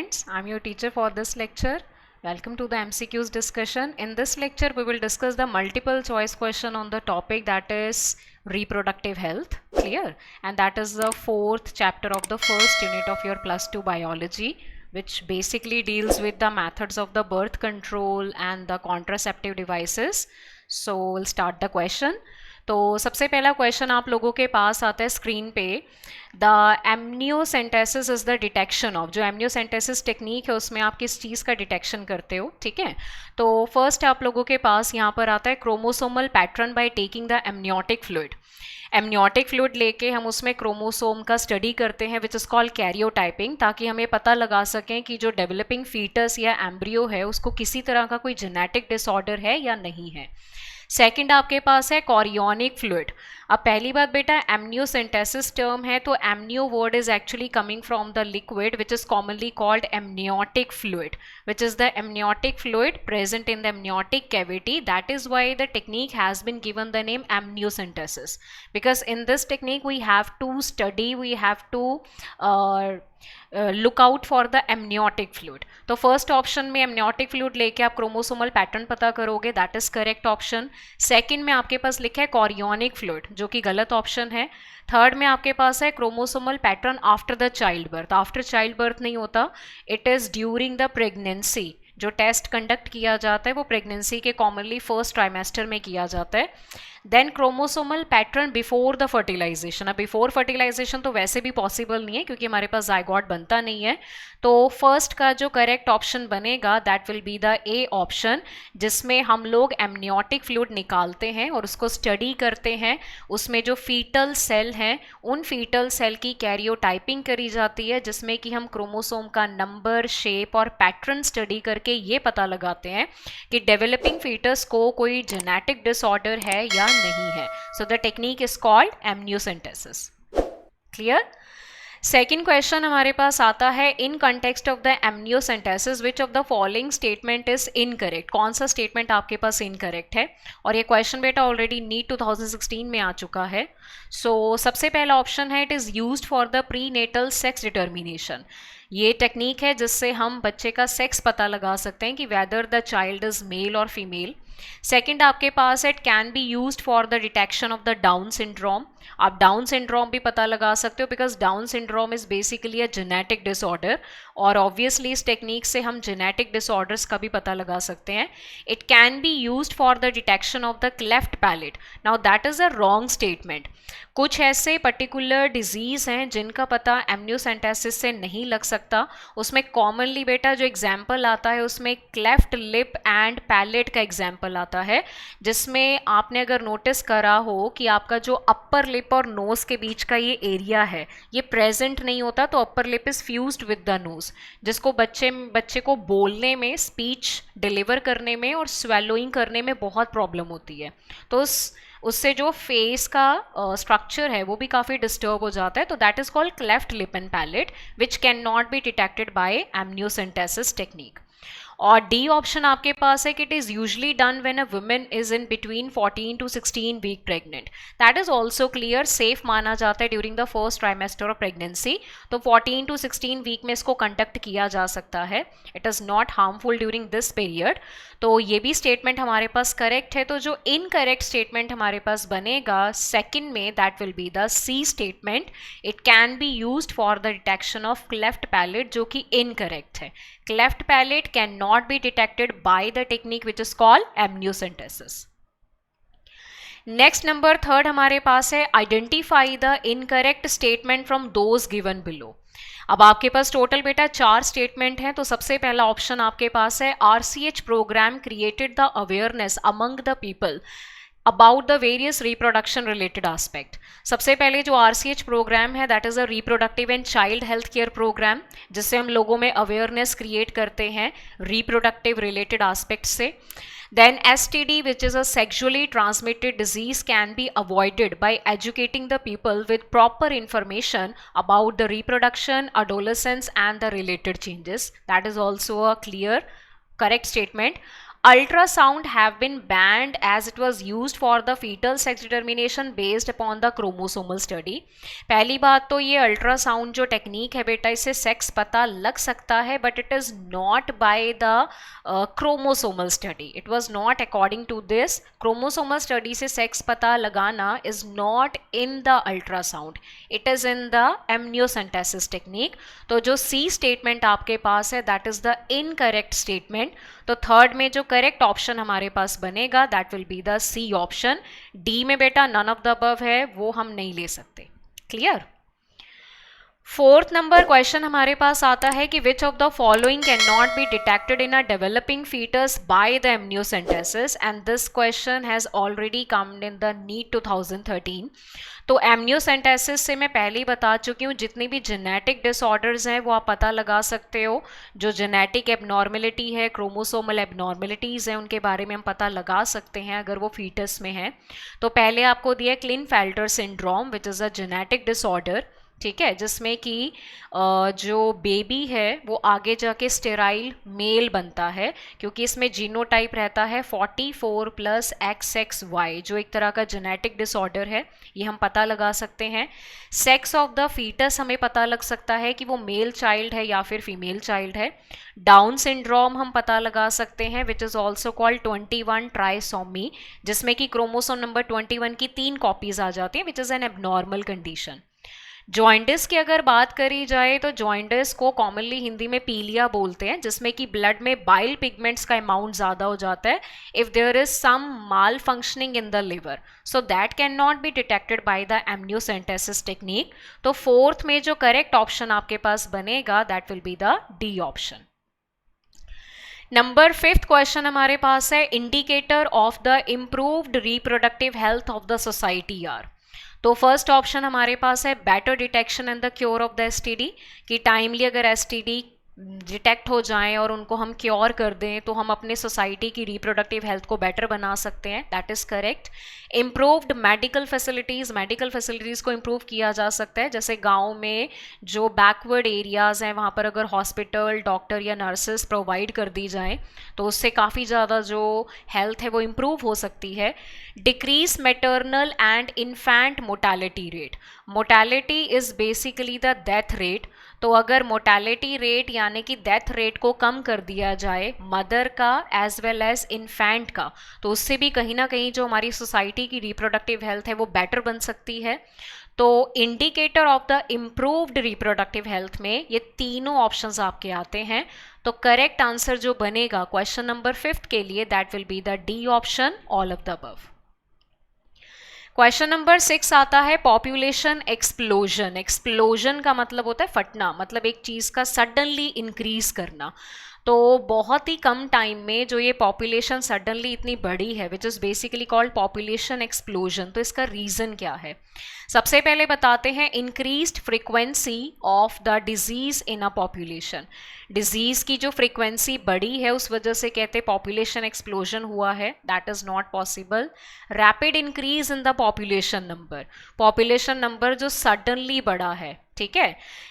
students, I'm your teacher for this lecture. Welcome to the MCQs discussion. In this lecture, we will discuss the multiple choice question on the topic that is reproductive health. Clear? And that is the fourth chapter of the first unit of your plus 2 biology, which basically deals with the methods of the birth control and the contraceptive devices. So we'll start the question. तो सबसे पहला question आप लोगों के पास आता है screen पे. The amniocentesis is the detection of, जो एमनियोसेंटेसिस टेक्निक है उसमें आप किस चीज़ का डिटेक्शन करते हो. ठीक है, तो फर्स्ट आप लोगों के पास यहाँ पर आता है chromosomal pattern bye taking the amniotic fluid. Amniotic fluid लेके हम उसमें क्रोमोसोम का स्टडी करते हैं विच इज़ कॉल्ड कैरियोटाइपिंग, ताकि हम ये पता लगा सकें कि जो डेवलपिंग फीटस या एम्ब्रियो है उसको किसी तरह का कोई जेनेटिक डिसऑर्डर है या नहीं है. सेकंड आपके पास है कॉरियोनिक फ्लूइड. अब पहली बात बेटा, एमनियोसेंटेसिस टर्म है तो amnio word is actually coming from the liquid which is commonly called amniotic fluid, which is the amniotic fluid present in the amniotic cavity. That is why the technique has been given the name amniocentesis, because in this technique we have to study, we have to look out for the amniotic fluid. तो first option में amniotic fluid लेके आप chromosomal pattern पता करोगे, that is correct option. Second में आपके पास लिखा है कॉरियोनिक फ्लूइड, जो कि गलत ऑप्शन है. थर्ड में आपके पास है chromosomal pattern after the child birth. After child birth नहीं होता, it is during the pregnancy. जो टेस्ट कंडक्ट किया जाता है वो प्रेगनेंसी के कॉमनली फर्स्ट ट्राइमेस्टर में किया जाता है. Then chromosomal pattern before the fertilization. अब बिफोर फर्टिलाइजेशन तो वैसे भी पॉसिबल नहीं है क्योंकि हमारे पास जाइगोट बनता नहीं है. तो फर्स्ट का जो करेक्ट ऑप्शन बनेगा that will be the A option, जिसमें हम लोग एमनियोटिक फ्लूइड निकालते हैं और उसको स्टडी करते हैं. उसमें जो फीटल सेल हैं उन फीटल सेल की कैरियोटाइपिंग करी जाती है, जिसमें कि हम क्रोमोसोम का नंबर, शेप और पैटर्न स्टडी करके ये पता लगाते हैं कि डेवलपिंग फीटस को कोई जेनेटिक डिसऑर्डर है या नहीं है. So the technique is called amniocentesis. Clear? Second question हमारे पास आता है in context of the amniocentesis which of the following statement is incorrect. कौन सा स्टेटमेंट आपके पास इनकरेक्ट है? और ये क्वेश्चन बेटा ऑलरेडी नीट 2016 में आ चुका है. सो सबसे पहला ऑप्शन है it is used for the prenatal sex determination. ये टेक्निक है जिससे हम बच्चे का सेक्स पता लगा सकते हैं कि whether the child is male और फीमेल. सेकेंड आपके पास it can be used for the detection of the Down syndrome. आप डाउन सिंड्रोम भी पता लगा सकते हो because Down syndrome is basically a genetic disorder, और ऑब्वियसली इस टेक्निक से हम जेनेटिक डिसऑर्डर्स का भी पता लगा सकते हैं. It can be used for the detection of the cleft palate. Now that is a wrong statement. कुछ ऐसे पर्टिकुलर डिजीज़ हैं जिनका पता एमनियोसेंटेसिस से नहीं लग सकता. उसमें कॉमनली बेटा जो एग्जाम्पल आता है उसमें क्लेफ्ट लिप एंड पैलेट का एग्जाम्पल आता है, जिसमें आपने अगर नोटिस करा हो कि आपका जो अपर लिप और नोज के बीच का ये एरिया है ये प्रेजेंट नहीं होता, तो upper lip is fused with the nose, जिसको बच्चे को बोलने में, स्पीच डिलीवर करने में और स्वेलोइंग करने में बहुत प्रॉब्लम होती है. तो उससे जो फेस का स्ट्रक्चर है वो भी काफ़ी डिस्टर्ब हो जाता है. तो that is called cleft lip and palate which can not be detected by amniocentesis technique. और डी ऑप्शन आपके पास है कि it is usually done when a women is in between 14 to 16 week pregnant. That is also clear, safe माना जाता है during the first trimester of pregnancy. तो 14 to 16 week में इसको कंडक्ट किया जा सकता है. It is not harmful during this period. तो ये भी स्टेटमेंट हमारे पास करेक्ट है. तो जो इनकरेक्ट स्टेटमेंट हमारे पास बनेगा सेकेंड में that will be the C statement. It can be used for the detection of cleft palate, जो कि इनकरेक्ट है. Cleft palate cannot be detected by the technique which is called amniocentesis. Next number third हमारे पास है identify the incorrect statement from those given below. अब आपके पास total बेटा 4 statement हैं. तो सबसे पहला ऑप्शन आपके पास है RCH program created the awareness among the people about the various reproduction related aspect. सबसे पहले जो RCH प्रोग्राम है that is a reproductive and child health care program, जिससे हम लोगों में अवेयरनेस क्रिएट करते हैं रिप्रोडक्टिव रिलेटेड आस्पेक्ट से. Then STD, which is a sexually transmitted disease, can be avoided by educating the people with proper information about the reproduction, adolescence and the related changes. That is also a clear, correct statement. ultrasound have been banned as it was used for the fetal sex determination based upon the chromosomal study. पहली बात तो ये ultrasound जो technique है बेटा, इससे sex पता लग सकता है, but it is not by the chromosomal study. It was not according to this. Chromosomal study से सेक्स पता लगाना is not in the ultrasound, it is in the amniocentesis technique. तो जो सी स्टेटमेंट आपके पास है that is the incorrect statement. तो third में जो करेक्ट ऑप्शन हमारे पास बनेगा that will be the C option. D में बेटा नन ऑफ द अबव है, वो हम नहीं ले सकते. क्लियर. फोर्थ नंबर क्वेश्चन हमारे पास आता है कि which of the following can not be detected in a developing fetus by the amniocentesis, and this question has already comed in the NEET 2013. तो एमनियोसेंटेसिस से मैं पहले ही बता चुकी हूँ, जितनी भी जेनेटिक डिसऑर्डर्स हैं वो आप पता लगा सकते हो. जो जेनेटिक एबनॉर्मेलिटी है, क्रोमोसोमल एबनॉर्मेलिटीज़ हैं, उनके बारे में हम पता लगा सकते हैं अगर वो फीटस में है. तो पहले आपको दिया Klinefelter syndrome which is a genetic disorder, ठीक है, जिसमें कि जो बेबी है वो आगे जाके स्टेराइल मेल बनता है, क्योंकि इसमें जीनोटाइप रहता है 44 + XXY, जो एक तरह का जेनेटिक डिसऑर्डर है. ये हम पता लगा सकते हैं. सेक्स ऑफ द फीटस हमें पता लग सकता है कि वो मेल चाइल्ड है या फिर फीमेल चाइल्ड है. डाउन सिंड्रोम हम पता लगा सकते हैं which is also called 21 trisomy, जिसमें कि क्रोमोसोम नंबर 21 की 3 कॉपीज आ जाती हैं which is an abnormal condition. Jaundice की अगर बात करी जाए तो जॉइंडिस को कॉमनली हिंदी में पीलिया बोलते हैं, जिसमें कि ब्लड में बाइल पिगमेंट्स का अमाउंट ज़्यादा हो जाता है if there is some malfunctioning in the liver, so that can not be detected by the amniocentesis technique. तो फोर्थ में जो करेक्ट ऑप्शन आपके पास बनेगा that will be the D option. Number 5th question हमारे पास है indicator of the improved reproductive health of the society are. तो फर्स्ट ऑप्शन हमारे पास है better detection and the cure of the STD, कि टाइमली अगर एसटीडी डिटेक्ट हो जाएं और उनको हम क्योर कर दें तो हम अपने सोसाइटी की रिप्रोडक्टिव हेल्थ को बेटर बना सकते हैं. That is correct. Improved medical facilities को इम्प्रूव किया जा सकता है. जैसे गांव में जो बैकवर्ड एरियाज़ हैं वहाँ पर अगर हॉस्पिटल, डॉक्टर या नर्सेस प्रोवाइड कर दी जाएं तो उससे काफ़ी ज़्यादा जो हेल्थ है वो इम्प्रूव हो सकती है. Decrease maternal and infant mortality rate. Mortality is basically the death rate. तो अगर मोर्टेलिटी रेट यानी कि डेथ रेट को कम कर दिया जाए मदर का एज वेल एज इन्फेंट का, तो उससे भी कहीं ना कहीं जो हमारी सोसाइटी की रिप्रोडक्टिव हेल्थ है वो बेटर बन सकती है. तो indicator of the improved reproductive health में ये तीनों ऑप्शंस आपके आते हैं. तो करेक्ट आंसर जो बनेगा क्वेश्चन नंबर 5th के लिए that will be the D option, all of the above. Question number 6 आता है पॉपुलेशन एक्सप्लोजन. एक्सप्लोजन का मतलब होता है फटना, मतलब एक चीज़ का सडनली इंक्रीज करना. तो बहुत ही कम टाइम में जो ये पॉपुलेशन सडनली इतनी बड़ी है which is basically called population explosion. तो इसका रीज़न क्या है? सबसे पहले बताते हैं increased frequency of the disease in a population. Disease की जो फ्रीक्वेंसी बढ़ी है उस वजह से कहते हैं पॉपुलेशन एक्सप्लोजन हुआ है. That is not possible. Rapid increase in the population number. Population number जो सडनली बढ़ा है, ठीक है,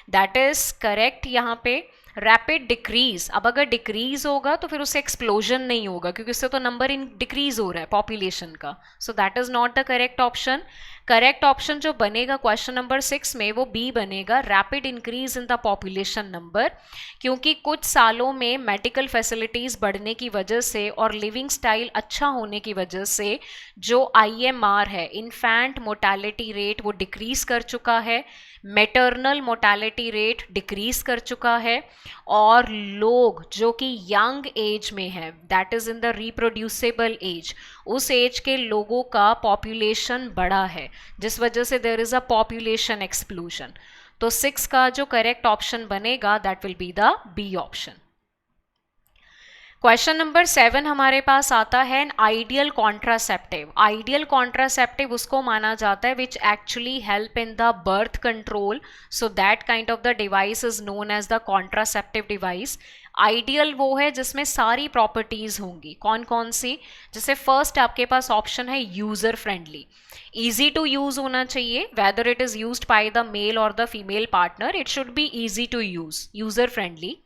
दैट इज़ करेक्ट यहाँ पे. रैपिड डिक्रीज, अब अगर डिक्रीज होगा तो फिर उससे एक्सप्लोजन नहीं होगा क्योंकि उससे तो नंबर इन डिक्रीज हो रहा है पॉपुलेशन का. सो that is not the correct option. Correct option जो बनेगा क्वेश्चन नंबर 6 में वो बी बनेगा, rapid increase in the population number. क्योंकि कुछ सालों में मेडिकल फैसिलिटीज़ बढ़ने की वजह से और लिविंग स्टाइल अच्छा होने की वजह से जो IMR है, इन्फेंट मोर्टेलिटी रेट, वो डिक्रीज कर चुका है. मैटरनल मोर्टेलिटी रेट डिक्रीज कर चुका है. और लोग जो कि यंग एज में है, that is in the reproducible age, उस एज के लोगों का पॉपुलेशन बढ़ा है जिस वजह से there is a population explosion. तो 6 का जो करेक्ट ऑप्शन बनेगा that will be the B option. Question number 7 हमारे पास आता है an ideal contraceptive. Ideal contraceptive उसको माना जाता है which actually help in the birth control. So that kind of the device is known as the contraceptive device. Ideal वो है जिसमें सारी प्रॉपर्टीज होंगी। कौन कौन सी? जैसे फर्स्ट आपके पास ऑप्शन है user friendly, easy to use होना चाहिए, whether it is used by the male और the female partner, it should be easy to use, user friendly.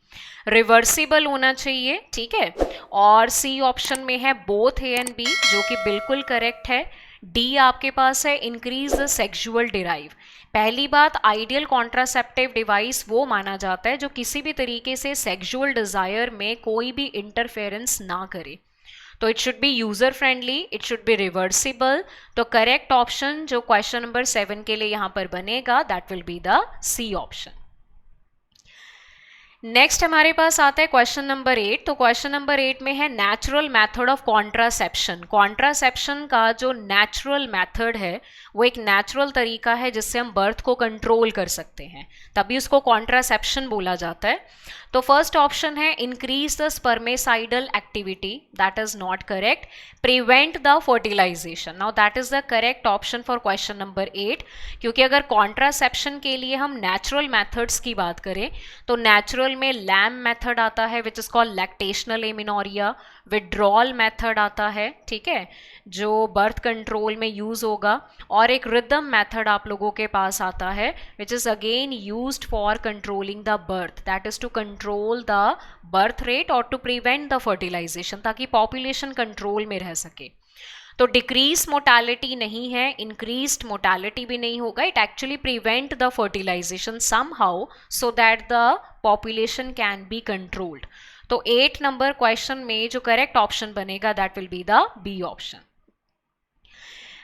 Reversible होना चाहिए, ठीक है। और सी ऑप्शन में है बोथ ए एंड बी, जो कि बिल्कुल करेक्ट है। डी आपके पास है इंक्रीज द सेक्सुअल डिराइव। पहली बात, आइडियल कॉन्ट्रासेप्टिव डिवाइस वो माना जाता है जो किसी भी तरीके से सेक्सुअल डिजायर में कोई भी इंटरफेरेंस ना करे। तो it should be user friendly, it should be reversible. तो करेक्ट ऑप्शन जो क्वेश्चन नंबर 7 के लिए यहां पर बनेगा that will be the C option. Next हमारे पास आता है क्वेश्चन नंबर 8। तो क्वेश्चन नंबर 8 में है natural method of contraception. Contraception का जो नेचुरल मेथड है वो एक नेचुरल तरीका है जिससे हम बर्थ को कंट्रोल कर सकते हैं, तभी उसको कॉन्ट्रासेप्शन बोला जाता है। तो फर्स्ट ऑप्शन है increase the spermicidal activity, that is not correct. Prevent the fertilization, now that is the correct option for question number 8, क्योंकि अगर कॉन्ट्रासेप्शन के लिए हम नेचुरल मेथड्स की बात करें तो नेचुरल में लैम मेथड आता है which is called lactational amenorrhoea, withdrawal method आता है, ठीक है, जो बर्थ कंट्रोल में यूज होगा, और एक रिदम मेथड आप लोगों के पास आता है which is again used for controlling the birth, that is to control the birth rate और टू प्रिवेंट द फर्टिलाइजेशन, ताकि पॉपुलेशन कंट्रोल में रह सके। तो डिक्रीज मोर्टालिटी नहीं है, इंक्रीज्ड मोर्टालिटी भी नहीं होगा, it actually prevent the fertilization somehow so that the population can be controlled. तो 8 नंबर क्वेश्चन में जो करेक्ट ऑप्शन बनेगा that will be the B option.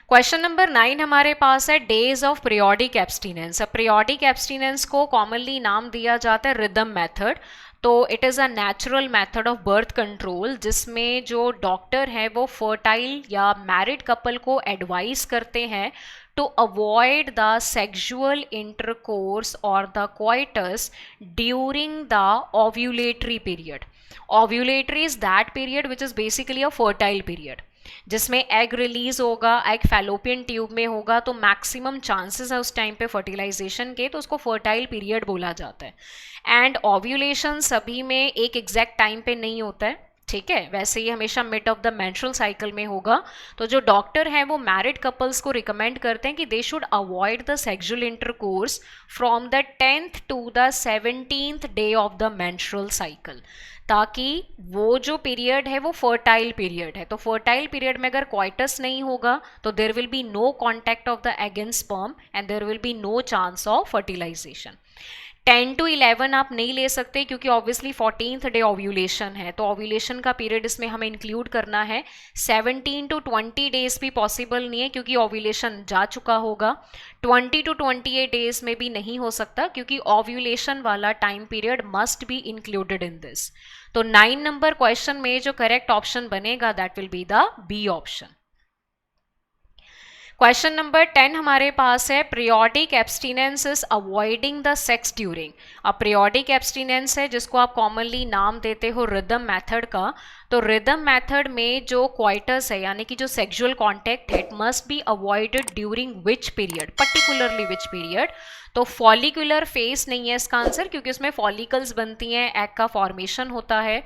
Question number 9 हमारे पास है डेज ऑफ पीरियोडिक एब्सटिनेंस। अब पीरियोडिक एब्सटिनेंस को कॉमनली नाम दिया जाता है रिदम मेथड। तो it is a natural method of birth control जिसमें जो डॉक्टर है वो फर्टाइल या मैरिड कपल को एडवाइस करते हैं to avoid the sexual intercourse or the coitus during the ovulatory period. Ovulatory is that period which is basically a fertile period, जिसमें egg release होगा, एग फैलोपियन ट्यूब में होगा, तो maximum chances है उस टाइम पे फर्टिलाइजेशन के, तो उसको फर्टाइल पीरियड बोला जाता है। एंड ओव्यूलेशन सभी में एक एग्जैक्ट टाइम पे नहीं होता है, ठीक है, वैसे ही हमेशा mid of the menstrual cycle में होगा। तो जो डॉक्टर हैं वो मैरिड कपल्स को रिकमेंड करते हैं कि they should avoid the sexual intercourse from the 10th to the 17th day of the menstrual cycle, ताकि वो जो पीरियड है वो फर्टाइल पीरियड है। तो फर्टाइल पीरियड में अगर क्वाइटस नहीं होगा तो there will be no contact of the egg and sperm and there will be no chance of fertilization. 10 to 11 आप नहीं ले सकते क्योंकि ऑब्वियसली 14th डे ओव्यूलेशन है, तो ओव्यूलेशन का पीरियड इसमें हमें इंक्लूड करना है। 17 to 20 डेज भी पॉसिबल नहीं है क्योंकि ओव्यूलेशन जा चुका होगा। 20 to 28 डेज में भी नहीं हो सकता क्योंकि ओव्यूलेशन वाला time period must be included in this. तो 9 नंबर क्वेश्चन में जो करेक्ट ऑप्शन बनेगा that will be the B option. Question number 10 हमारे पास है periodic abstinence is avoiding the sex during. अब पीरियोडिक एब्सटिनेंस है जिसको आप कॉमनली नाम देते हो रिदम मेथड का। तो रिदम मेथड में जो क्वाइटस है यानी कि जो सेक्सुअल कॉन्टैक्ट है it must be avoided during which period, particularly which period. तो फॉलिकुलर फेस नहीं है इसका आंसर क्योंकि उसमें फॉलिकल्स बनती हैं, एग का फॉर्मेशन होता है।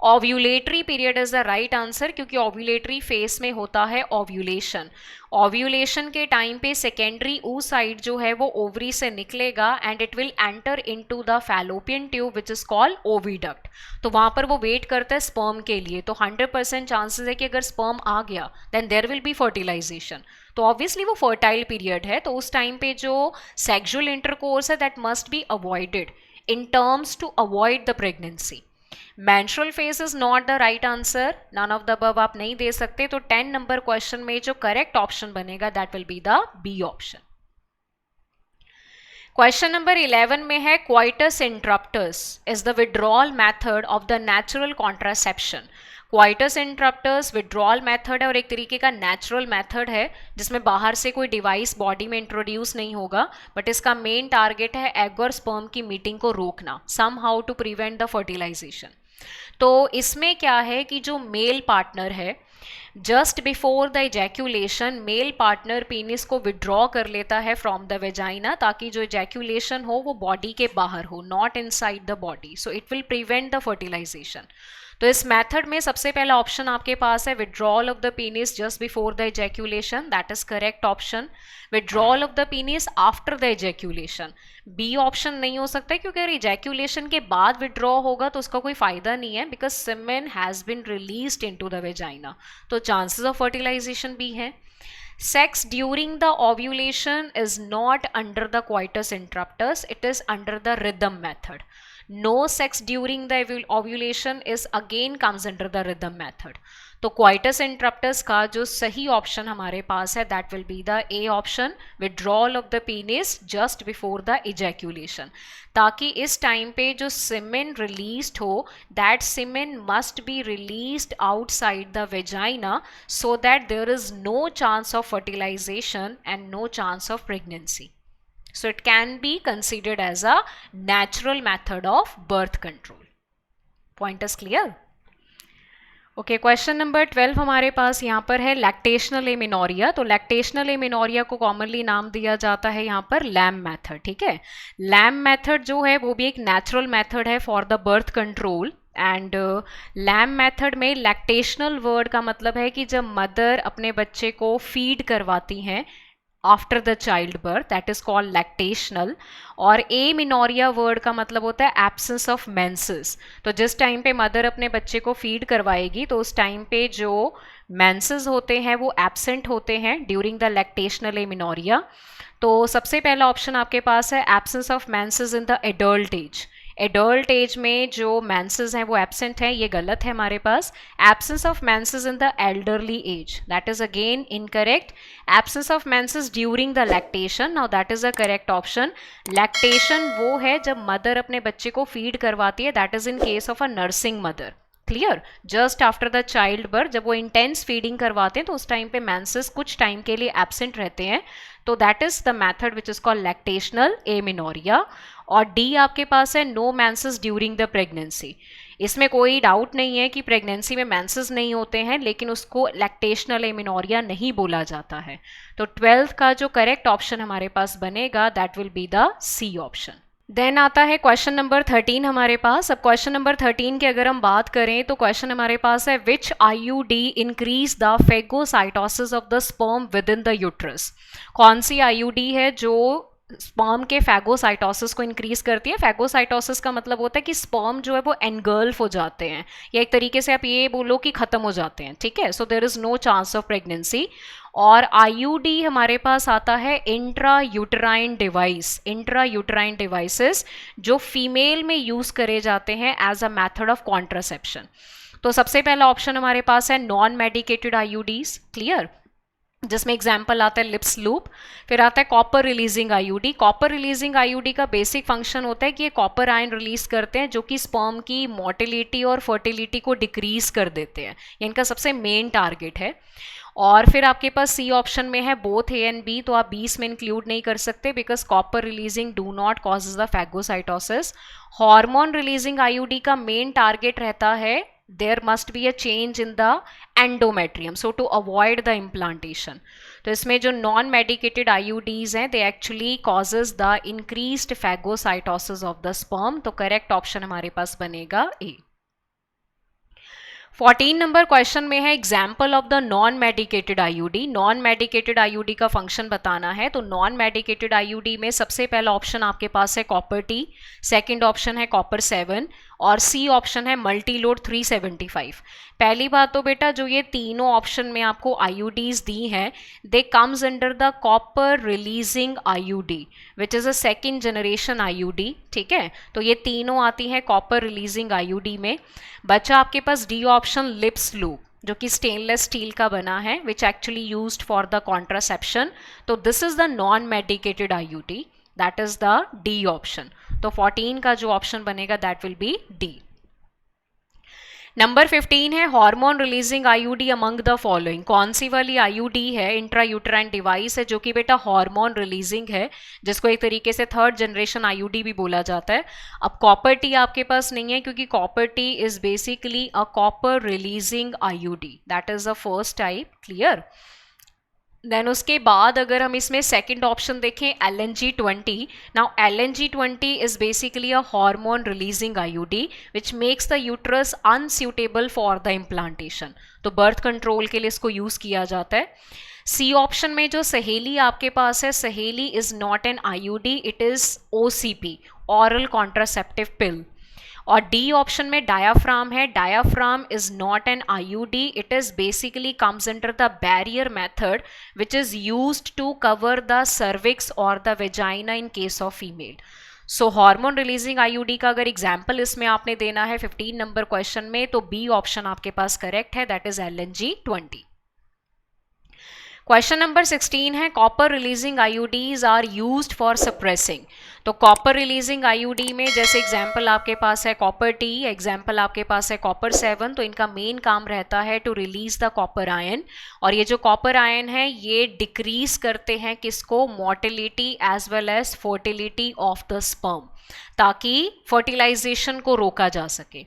Ovulatory period is the right answer क्योंकि ओव्यूलेटरी फेस में होता है ओव्यूलेशन। ओव्यूलेशन के टाइम पे सेकेंडरी oocyte जो है वो ओवरी से निकलेगा and it will enter into the fallopian tube which is called oviduct. तो वहां पर वो वेट करता है स्पर्म के लिए, तो 100% चांसेस है कि अगर स्पर्म आ गया then there will be fertilization. तो ऑब्वियसली वो फर्टाइल पीरियड है, तो उस टाइम पे जो सेक्सुअल इंटरकोर्स है that must be avoided in terms to avoid the pregnancy. Menstrual phase is not the right answer, none of the above आप नहीं दे सकते। तो 10 नंबर क्वेश्चन में जो करेक्ट ऑप्शन बनेगा that will be the B option. Question number 11 में है coitus interruptus is the withdrawal method of the natural contraception. Coitus interruptus withdrawal method है और एक तरीके का नेचुरल मेथड है जिसमें बाहर से कोई डिवाइस बॉडी में इंट्रोड्यूस नहीं होगा, बट इसका मेन टारगेट है एग और स्पर्म की मीटिंग को रोकना, somehow to prevent the fertilization. तो इसमें क्या है कि जो मेल पार्टनर है just before the ejaculation male partner penis को विड्रॉ कर लेता है फ्रॉम द वेजाइना, ताकि जो इजैक्यूलेशन हो वो बॉडी के बाहर हो, not inside the body, so it will prevent the fertilization. तो इस मेथड में सबसे पहला ऑप्शन आपके पास है withdrawal of the penis just before the ejaculation, that is correct option. Withdrawal of the penis after the ejaculation, B option नहीं हो सकता, क्योंकि अगर इजैक्यूलेशन के बाद विड्रॉ होगा तो उसका कोई फायदा नहीं है, because semen has been released into the vagina, तो चांसेस ऑफ फर्टिलाइजेशन भी है। Sex during the ovulation is not under the coitus interruptus, it is under the rhythm method. No sex during the ovulation is again comes under the rhythm method. तो coitus interruptus का जो सही option हमारे पास है that will be the A option, withdrawal of the penis just before the ejaculation, ताकि इस time पे जो semen released हो that semen must be released outside the vagina so that there is no chance of fertilization and no chance of pregnancy. So it can be considered as a natural method of birth control. Point is clear? Okay, question number 12 हमारे पास यहाँ पर है lactational amenorrhoea. तो lactational amenorrhoea को commonly नाम दिया जाता है यहाँ पर लैम मेथड, ठीक है। लैम मेथड जो है वो भी एक नेचुरल मेथड है for the birth control, and LAM method में लैक्टेशनल वर्ड का मतलब है कि जब मदर अपने बच्चे को फीड करवाती हैं after the child birth, that is called lactational. और एमिनोरिया वर्ड का मतलब होता है एब्सेंस ऑफ मेंसेस। तो जिस टाइम पे मदर अपने बच्चे को फीड करवाएगी तो उस टाइम पे जो मेंसेस होते हैं वो एब्सेंट होते हैं ड्यूरिंग द लैक्टेशनल एमिनोरिया। तो सबसे पहला ऑप्शन आपके पास है absence of menses in the adult age. Adult age में जो मेंसेस हैं वो एब्सेंट है, ये गलत है हमारे पास। Absence of menses in the elderly age, that is again incorrect. Absence of menses during the lactation, now that is a correct option. Lactation वो है जब मदर अपने बच्चे को फीड करवाती है, that is in case of a nursing mother, clear. Just after the child birth जब वो इंटेंस फीडिंग करवाते हैं तो उस टाइम पे मेंसेस कुछ टाइम के लिए एब्सेंट रहते हैं, तो that is the method which is called lactational amenorrhoea. और डी आपके पास है no menses during the pregnancy. इसमें कोई डाउट नहीं है कि प्रेगनेंसी में मेंसेस नहीं होते हैं, लेकिन उसको लैक्टेशनल एमिनोरिया नहीं बोला जाता है। तो 12th का जो करेक्ट ऑप्शन हमारे पास बनेगा that will be the C option. Then आता है क्वेश्चन नंबर 13 हमारे पास। अब क्वेश्चन नंबर 13 की अगर हम बात करें तो क्वेश्चन हमारे पास है which IUD increase the phagocytosis of the sperm within the uterus. कौन सी आईयूडी है जो स्पर्म के फैगोसाइटोसिस को इंक्रीज करती है। फैगोसाइटोसिस का मतलब होता है कि स्पर्म जो है वो एनगल्फ हो जाते हैं, या एक तरीके से आप ये बोलो कि खत्म हो जाते हैं, ठीक है। So there is no chance of pregnancy. और आईयूडी हमारे पास आता है intrauterine device. Intrauterine devices जो फीमेल में यूज करे जाते हैं as a method of contraception. तो सबसे पहला ऑप्शन हमारे पास है नॉन मेडिकेटेड आईयूडीज, क्लियर, जिसमें एग्जाम्पल आता है लिप्स लूप। फिर आता है copper releasing IUD. Copper releasing IUD का बेसिक फंक्शन होता है कि ये कॉपर आयन रिलीज करते हैं जो कि स्पर्म की मोटिलिटी और फर्टिलिटी को डिक्रीज कर देते हैं, ये इनका सबसे मेन टारगेट है। और फिर आपके पास सी ऑप्शन में है बोथ ए एंड बी, तो आप बी इसमें इंक्लूड नहीं कर सकते because copper releasing do not causes the phagocytosis. Hormone releasing IUD का मेन टारगेट रहता है there must be a change in the endometrium, so to avoid the implantation. तो इसमें जो non medicated IUDs हैं they actually causes the increased phagocytosis of the sperm, तो correct option हमारे पास बनेगा A। 14 नंबर क्वेश्चन में है example of the non medicated IUD. Non medicated IUD का फंक्शन बताना है। तो नॉन मेडिकेटेड आईयूडी में सबसे पहला ऑप्शन आपके पास है कॉपर टी, सेकंड ऑप्शन है कॉपर 7 और सी ऑप्शन है मल्टीलोड 375। पहली बात तो बेटा जो ये तीनों ऑप्शन में आपको आईयूडीज दी हैं they comes under the copper releasing IUD which is a second generation IUD, ठीक है। तो ये तीनों आती हैं कॉपर रिलीजिंग आईयूडी में। बचा आपके पास डी ऑप्शन लिप्स लूप जो कि स्टेनलेस स्टील का बना है which actually used for the contraception. तो this is the non medicated IUD, that is the D option. तो 14 का जो ऑप्शन बनेगा that will be D. Number 15 है hormone releasing IUD among the following. कौन सी वाली आईयूडी है, इंट्रा यूट्राइन डिवाइस है जो कि बेटा हार्मोन रिलीजिंग है, जिसको एक तरीके से थर्ड जनरेशन आईयूडी भी बोला जाता है। अब कॉपर टी आपके पास नहीं है क्योंकि copper T is basically a copper releasing IUD, that is the first type. Clear. Then उसके बाद अगर हम इसमें सेकंड ऑप्शन देखें LNG-20, now LNG-20 is basically a hormone releasing IUD which makes the uterus unsuitable for the implantation, तो birth control के लिए इसको यूज किया जाता है। सी ऑप्शन में जो सहेली आपके पास है, Saheli is not an IUD, it is OCP, oral contraceptive pill. और डी ऑप्शन में डायाफ्राम है, diaphragm is not an IUD, it is basically comes under the barrier method which is used to cover the cervix और the vagina in case of female. So hormone releasing IUD का अगर example इसमें आपने देना है 15 number question में, तो B option आपके पास करेक्ट है, that is LNG-20। Question number 16 है copper releasing IUDs are used for suppressing. तो कॉपर रिलीजिंग आईयूडी में जैसे एग्जाम्पल आपके पास है कॉपर टी, एग्जाम्पल आपके पास है कॉपर 7, तो इनका मेन काम रहता है to release the copper ion. और ये जो कॉपर आयन है ये डिक्रीज करते हैं किसको, motility as well as fertility of the sperm, ताकि फर्टिलाइजेशन को रोका जा सके।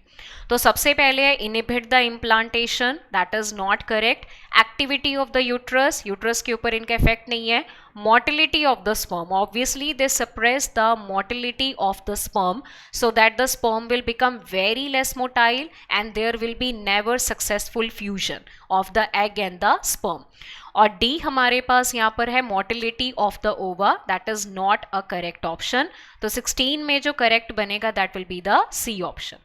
तो सबसे पहले है inhibit the implantation, that is not correct. Activity of the uterus, uterus के ऊपर इनका इफेक्ट नहीं है। Motility of the sperm, obviously they suppress the motility of the sperm so that the sperm will become very less motile and there will be never successful fusion of the egg and the sperm। और D हमारे पास यहाँ पर है motility of the ova, that is not a correct option. तो 16 में जो correct बनेगा that will be the C option.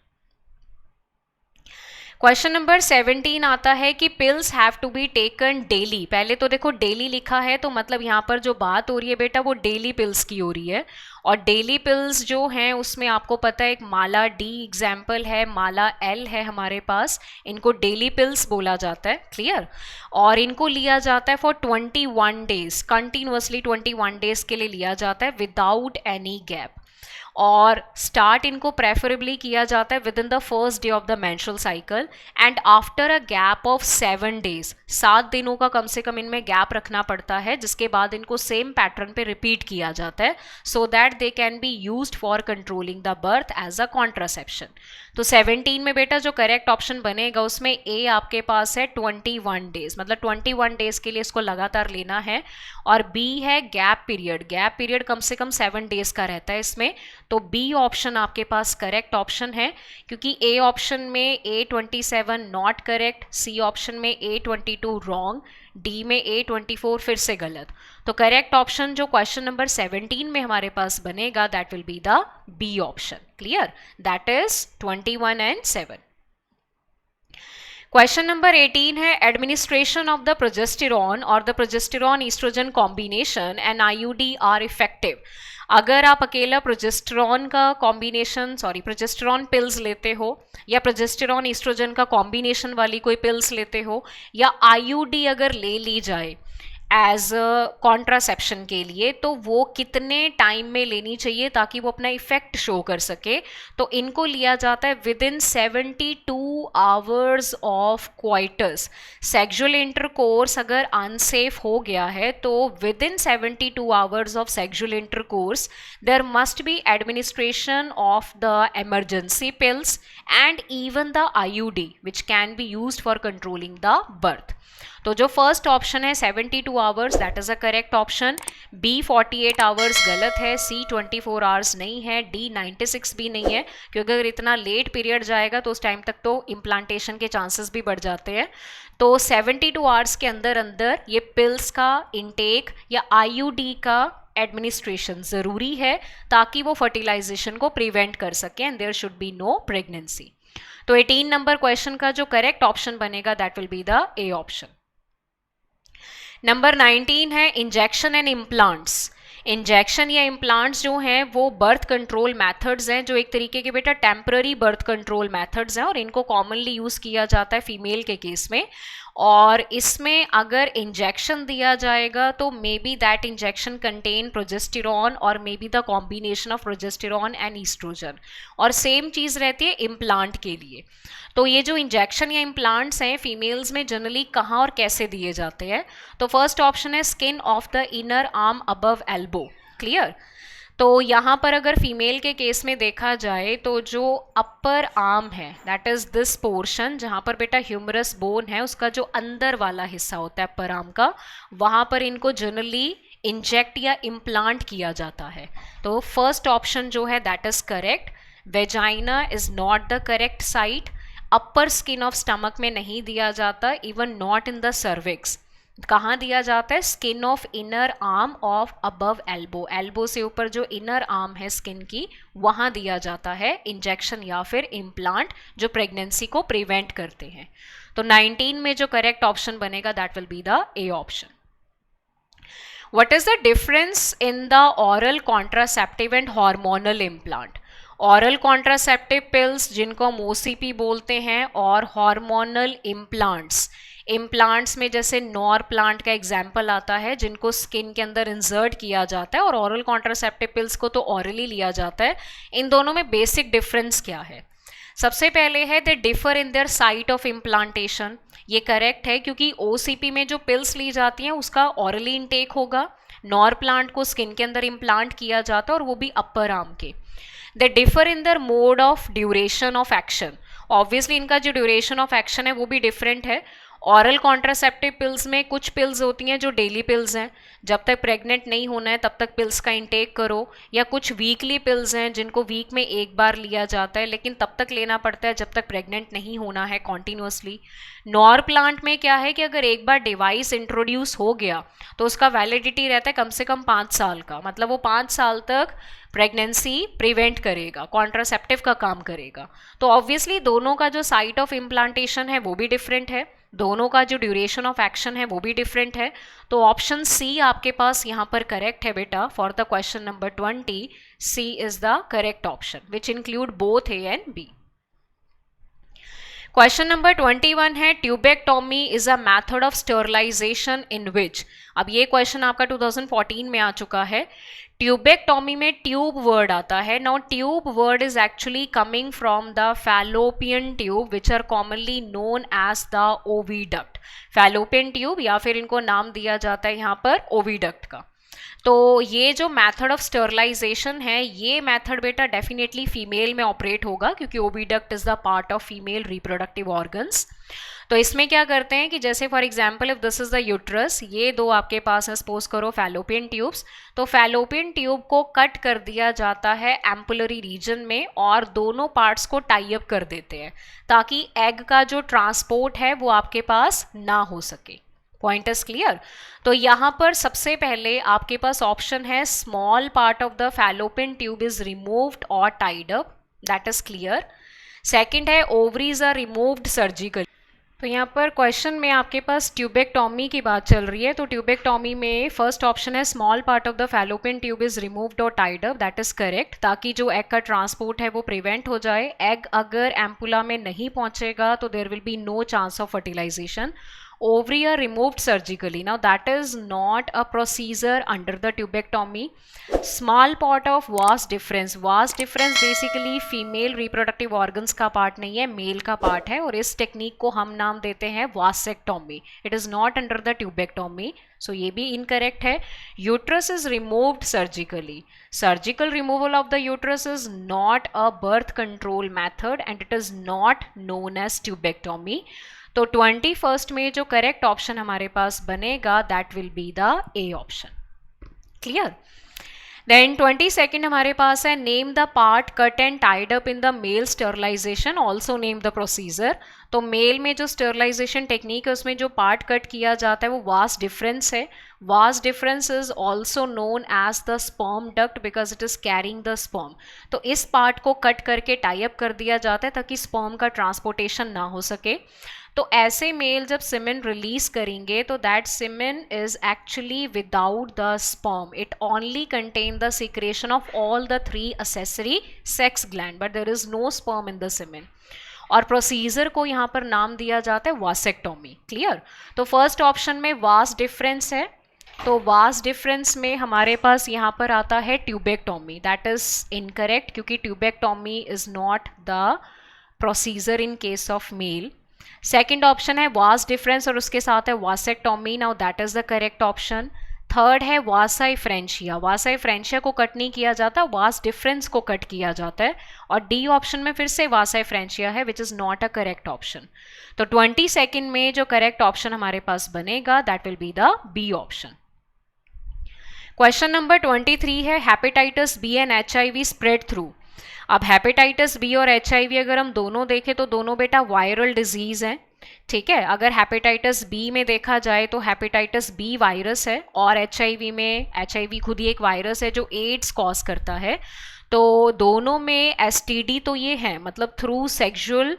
Question number 17 आता है कि pills have to be taken daily. पहले तो देखो डेली लिखा है तो मतलब यहाँ पर जो बात हो रही है बेटा वो डेली पिल्स की हो रही है। और डेली पिल्स जो हैं उसमें आपको पता है एक माला डी एग्जाम्पल है, माला एल है हमारे पास, इनको डेली पिल्स बोला जाता है। क्लियर। और इनको लिया जाता है फॉर 21 डेज, कंटिन्यूसली 21 डेज के लिए लिया जाता है विदाउट एनी गैप। और स्टार्ट इनको प्रेफरेबली किया जाता है within the first day of the menstrual cycle and after a gap of 7 days, 7 दिनों का कम से कम इनमें गैप रखना पड़ता है, जिसके बाद इनको सेम पैटर्न पे रिपीट किया जाता है so that they can be used for controlling the birth as a contraception. तो 17 में बेटा जो करेक्ट ऑप्शन बनेगा उसमें ए आपके पास है 21 डेज, मतलब 21 डेज के लिए इसको लगातार लेना है। और बी है गैप पीरियड, गैप पीरियड कम से कम 7 डेज का रहता है इसमें, तो बी ऑप्शन आपके पास करेक्ट ऑप्शन है। क्योंकि ए ऑप्शन में A27 not correct, C option में A22 रॉन्ग, डी में A24 फिर से गलत। तो करेक्ट ऑप्शन जो क्वेश्चन नंबर 17 में हमारे पास बनेगा that will be the B option. Clear, that is 21 and 7। Question number 18 है एडमिनिस्ट्रेशन ऑफ द प्रोजेस्टेरॉन और the progesterone estrogen combination and IUD are effective. अगर आप अकेला प्रोजेस्टेरॉन का कॉम्बिनेशन प्रोजेस्टेरॉन पिल्स लेते हो या प्रोजेस्टेरॉन ईस्ट्रोजन का कॉम्बिनेशन वाली कोई पिल्स लेते हो या आईयूडी अगर ले ली जाए एज कॉन्ट्रासेप्शन के लिए, तो वो कितने टाइम में लेनी चाहिए ताकि वो अपना इफेक्ट शो कर सके। तो इनको लिया जाता है within 72 hours of coitus. Sexual intercourse अगर अनसेफ हो गया है तो within 72 hours of sexual intercourse there must be administration of the emergency pills and even the IUD which can be used for controlling the birth। तो जो first option है 72 hours that is a correct option, B 48 hours गलत है, सी 24 hours नहीं है, D 96 भी नहीं है, क्योंकि अगर इतना लेट पीरियड जाएगा तो उस टाइम तक तो इम्प्लांटेशन के चांसेस भी बढ़ जाते हैं। तो 72 आवर्स के अंदर अंदर ये पिल्स का इनटेक या आईयूडी का एडमिनिस्ट्रेशन ज़रूरी है ताकि वो फर्टिलाइजेशन को प्रिवेंट कर सके and there should be no pregnancy. तो 18 नंबर क्वेश्चन का जो करेक्ट ऑप्शन बनेगा that will be the A option. Number 19 है इंजेक्शन एंड इम्प्लांट्स। इंजेक्शन या इम्प्लांट्स जो हैं वो बर्थ कंट्रोल मेथड्स हैं जो एक तरीके के बेटा टेम्पररी बर्थ कंट्रोल मेथड्स हैं और इनको कॉमनली यूज़ किया जाता है फीमेल के केस में। और इसमें अगर इंजेक्शन दिया जाएगा तो may be that injection contain progesterone और may be the combination of progesterone and oestrogen. और सेम चीज़ रहती है इम्प्लांट के लिए। तो ये जो इंजेक्शन या इम्प्लांट्स हैं फीमेल्स में जनरली कहाँ और कैसे दिए जाते हैं? तो फर्स्ट ऑप्शन है skin of the inner arm above elbow. Clear? तो यहाँ पर अगर फीमेल के केस में देखा जाए तो जो अपर आर्म है दैट इज दिस पोर्शन, जहाँ पर बेटा ह्यूमरस बोन है उसका जो अंदर वाला हिस्सा होता है अपर आर्म का, वहाँ पर इनको जनरली इंजेक्ट या इम्प्लांट किया जाता है। तो फर्स्ट ऑप्शन जो है that is correct. Vagina is not the correct site. Upper skin of stomach में नहीं दिया जाता, even not in the cervix. कहाँ दिया जाता है? Skin of inner arm of above elbow, elbow से ऊपर जो इनर आर्म है स्किन की, वहाँ दिया जाता है इंजेक्शन या फिर इम्प्लांट जो प्रेगनेंसी को प्रिवेंट करते हैं। तो 19 में जो करेक्ट ऑप्शन बनेगा that will be the A option. What is the difference in the oral contraceptive and hormonal implant? Oral contraceptive pills जिनको हम OCP बोलते हैं और हार्मोनल इम्प्लांट्स, इम्प्लांट्स में जैसे नॉर प्लांट का एग्जाम्पल आता है जिनको स्किन के अंदर इंसर्ट किया जाता है, और ऑरल कॉन्ट्रासेप्टिव पिल्स को तो ऑरली लिया जाता है। इन दोनों में बेसिक डिफरेंस क्या है? सबसे पहले है they differ in their site of implantation. ये करेक्ट है क्योंकि OCP में जो पिल्स ली जाती हैं उसका ऑरली इंटेक होगा, नॉर प्लांट को स्किन के अंदर इम्प्लांट किया जाता है और वो भी अपर आर्म के। They differ in their mode of duration of action. Obviously इनका जो ड्यूरेशन ऑफ एक्शन है वो भी डिफरेंट है। ऑरल कॉन्ट्रासेप्टिव पिल्स में कुछ पिल्स होती हैं जो डेली पिल्स हैं, जब तक प्रेग्नेंट नहीं होना है तब तक पिल्स का इंटेक करो, या कुछ वीकली पिल्स हैं जिनको वीक में एक बार लिया जाता है लेकिन तब तक लेना पड़ता है जब तक प्रेग्नेंट नहीं होना है कॉन्टिन्यूसली। नॉर प्लांट में क्या है कि अगर एक बार डिवाइस इंट्रोड्यूस हो गया तो उसका वैलिडिटी रहता है कम से कम 5 साल का, मतलब वो 5 साल तक प्रेगनेंसी प्रिवेंट करेगा, कॉन्ट्रासेप्टिव का काम करेगा। तो ऑब्वियसली दोनों का जो साइट ऑफ इम्प्लांटेशन है वो भी डिफरेंट है, दोनों का जो ड्यूरेशन ऑफ एक्शन है वो भी डिफरेंट है। तो ऑप्शन सी आपके पास यहाँ पर करेक्ट है बेटा for the question number 20। C is the correct option which include both A and B. Question number 21 है tubectomy is a method of sterilisation in which. अब ये क्वेश्चन आपका 2014 में आ चुका है। ट्यूबेक्टोमी में ट्यूब वर्ड आता है। Now tube word is actually coming from the fallopian tube which are commonly known as the oviduct. Fallopian tube या फिर इनको नाम दिया जाता है यहाँ पर ओविडक्ट का। तो ये जो मेथड ऑफ स्टरलाइजेशन है ये मेथड बेटा डेफिनेटली फीमेल में ऑपरेट होगा क्योंकि oviduct is the part of female reproductive organs. तो इसमें क्या करते हैं कि जैसे for example if this is the uterus, ये दो आपके पास है सपोज करो फैलोपियन ट्यूब्स, तो फैलोपियन ट्यूब को कट कर दिया जाता है एम्पुलरी रीजन में और दोनों पार्ट्स को टाई अप कर देते हैं ताकि एग का जो ट्रांसपोर्ट है वो आपके पास ना हो सके। Point is clear? तो यहाँ पर सबसे पहले आपके पास ऑप्शन है small part of the fallopian tube is removed और tied up, that is clear. Second है ओवरीज आर रिमूव्ड सर्जिकली। तो यहाँ पर क्वेश्चन में आपके पास ट्यूबेक्टोमी की बात चल रही है, तो ट्यूबेक्टोमी में फर्स्ट ऑप्शन है small part of the fallopian tube is removed और tied up, that is correct, ताकि जो एग का ट्रांसपोर्ट है वो प्रिवेंट हो जाए। एग अगर एम्पुला में नहीं पहुंचेगा तो there will be no chance of fertilization. Ovary are removed surgically. Now that is not a procedure under the tubectomy. Small part of vas deferens. Vas deferens basically female reproductive organs का part नहीं है, mail का part है और इस technique को हम नाम देते हैं vasectomy. It is not under the tubectomy. So ये भी incorrect है. Uterus is removed surgically. Surgical removal of the uterus is not a birth control method and it is not known as tubectomy. तो 21st में जो correct option हमारे पास बनेगा that will be the A option. Clear? Then 22nd हमारे पास है name the part cut and tied up in the male sterilization, also name the procedure. तो मेल में जो स्टरलाइजेशन टेक्निक है उसमें जो पार्ट कट किया जाता है वो वास डिफरेंस है। Vas deferens is also known as the sperm duct because it is carrying the sperm. तो इस पार्ट को कट करके टाई अप कर दिया जाता है ताकि स्पर्म का ट्रांसपोर्टेशन ना हो सके। तो ऐसे मेल जब सीमेन रिलीज करेंगे तो that semen is actually without the sperm, it only contain the secretion of all the 3 accessory sex gland but there is no sperm in the semen. और प्रोसीजर को यहाँ पर नाम दिया जाता है वासेक्टोमी। क्लियर? तो फर्स्ट ऑप्शन में वास डिफरेंस है, तो वास डिफरेंस में हमारे पास यहाँ पर आता है ट्यूबेक्टोमी, दैट इज इनकरेक्ट क्योंकि tubectomy is not the procedure in case of male. Second option है वास डिफरेंस और उसके साथ है vasectomy, now that is the correct option. Third है वासाई फ्रेंशिया, वासाई फ्रेंशिया को कट नहीं किया जाता, वास डिफरेंस को कट किया जाता है। और डी ऑप्शन में फिर से वासाई फ्रेंशिया है which is not a correct option. तो 22nd में जो करेक्ट ऑप्शन हमारे पास बनेगा that will be the B option. Question number 23 है hepatitis B and HIV spread through. अब हेपेटाइटिस बी और HIV अगर हम दोनों देखें तो दोनों बेटा वायरल डिजीज हैं। ठीक है, अगर हेपेटाइटिस बी में देखा जाए तो हेपेटाइटिस बी वायरस है और HIV में HIV खुद ही एक वायरस है जो एड्स कॉज करता है। तो दोनों में STD तो ये है, मतलब थ्रू सेक्सुअल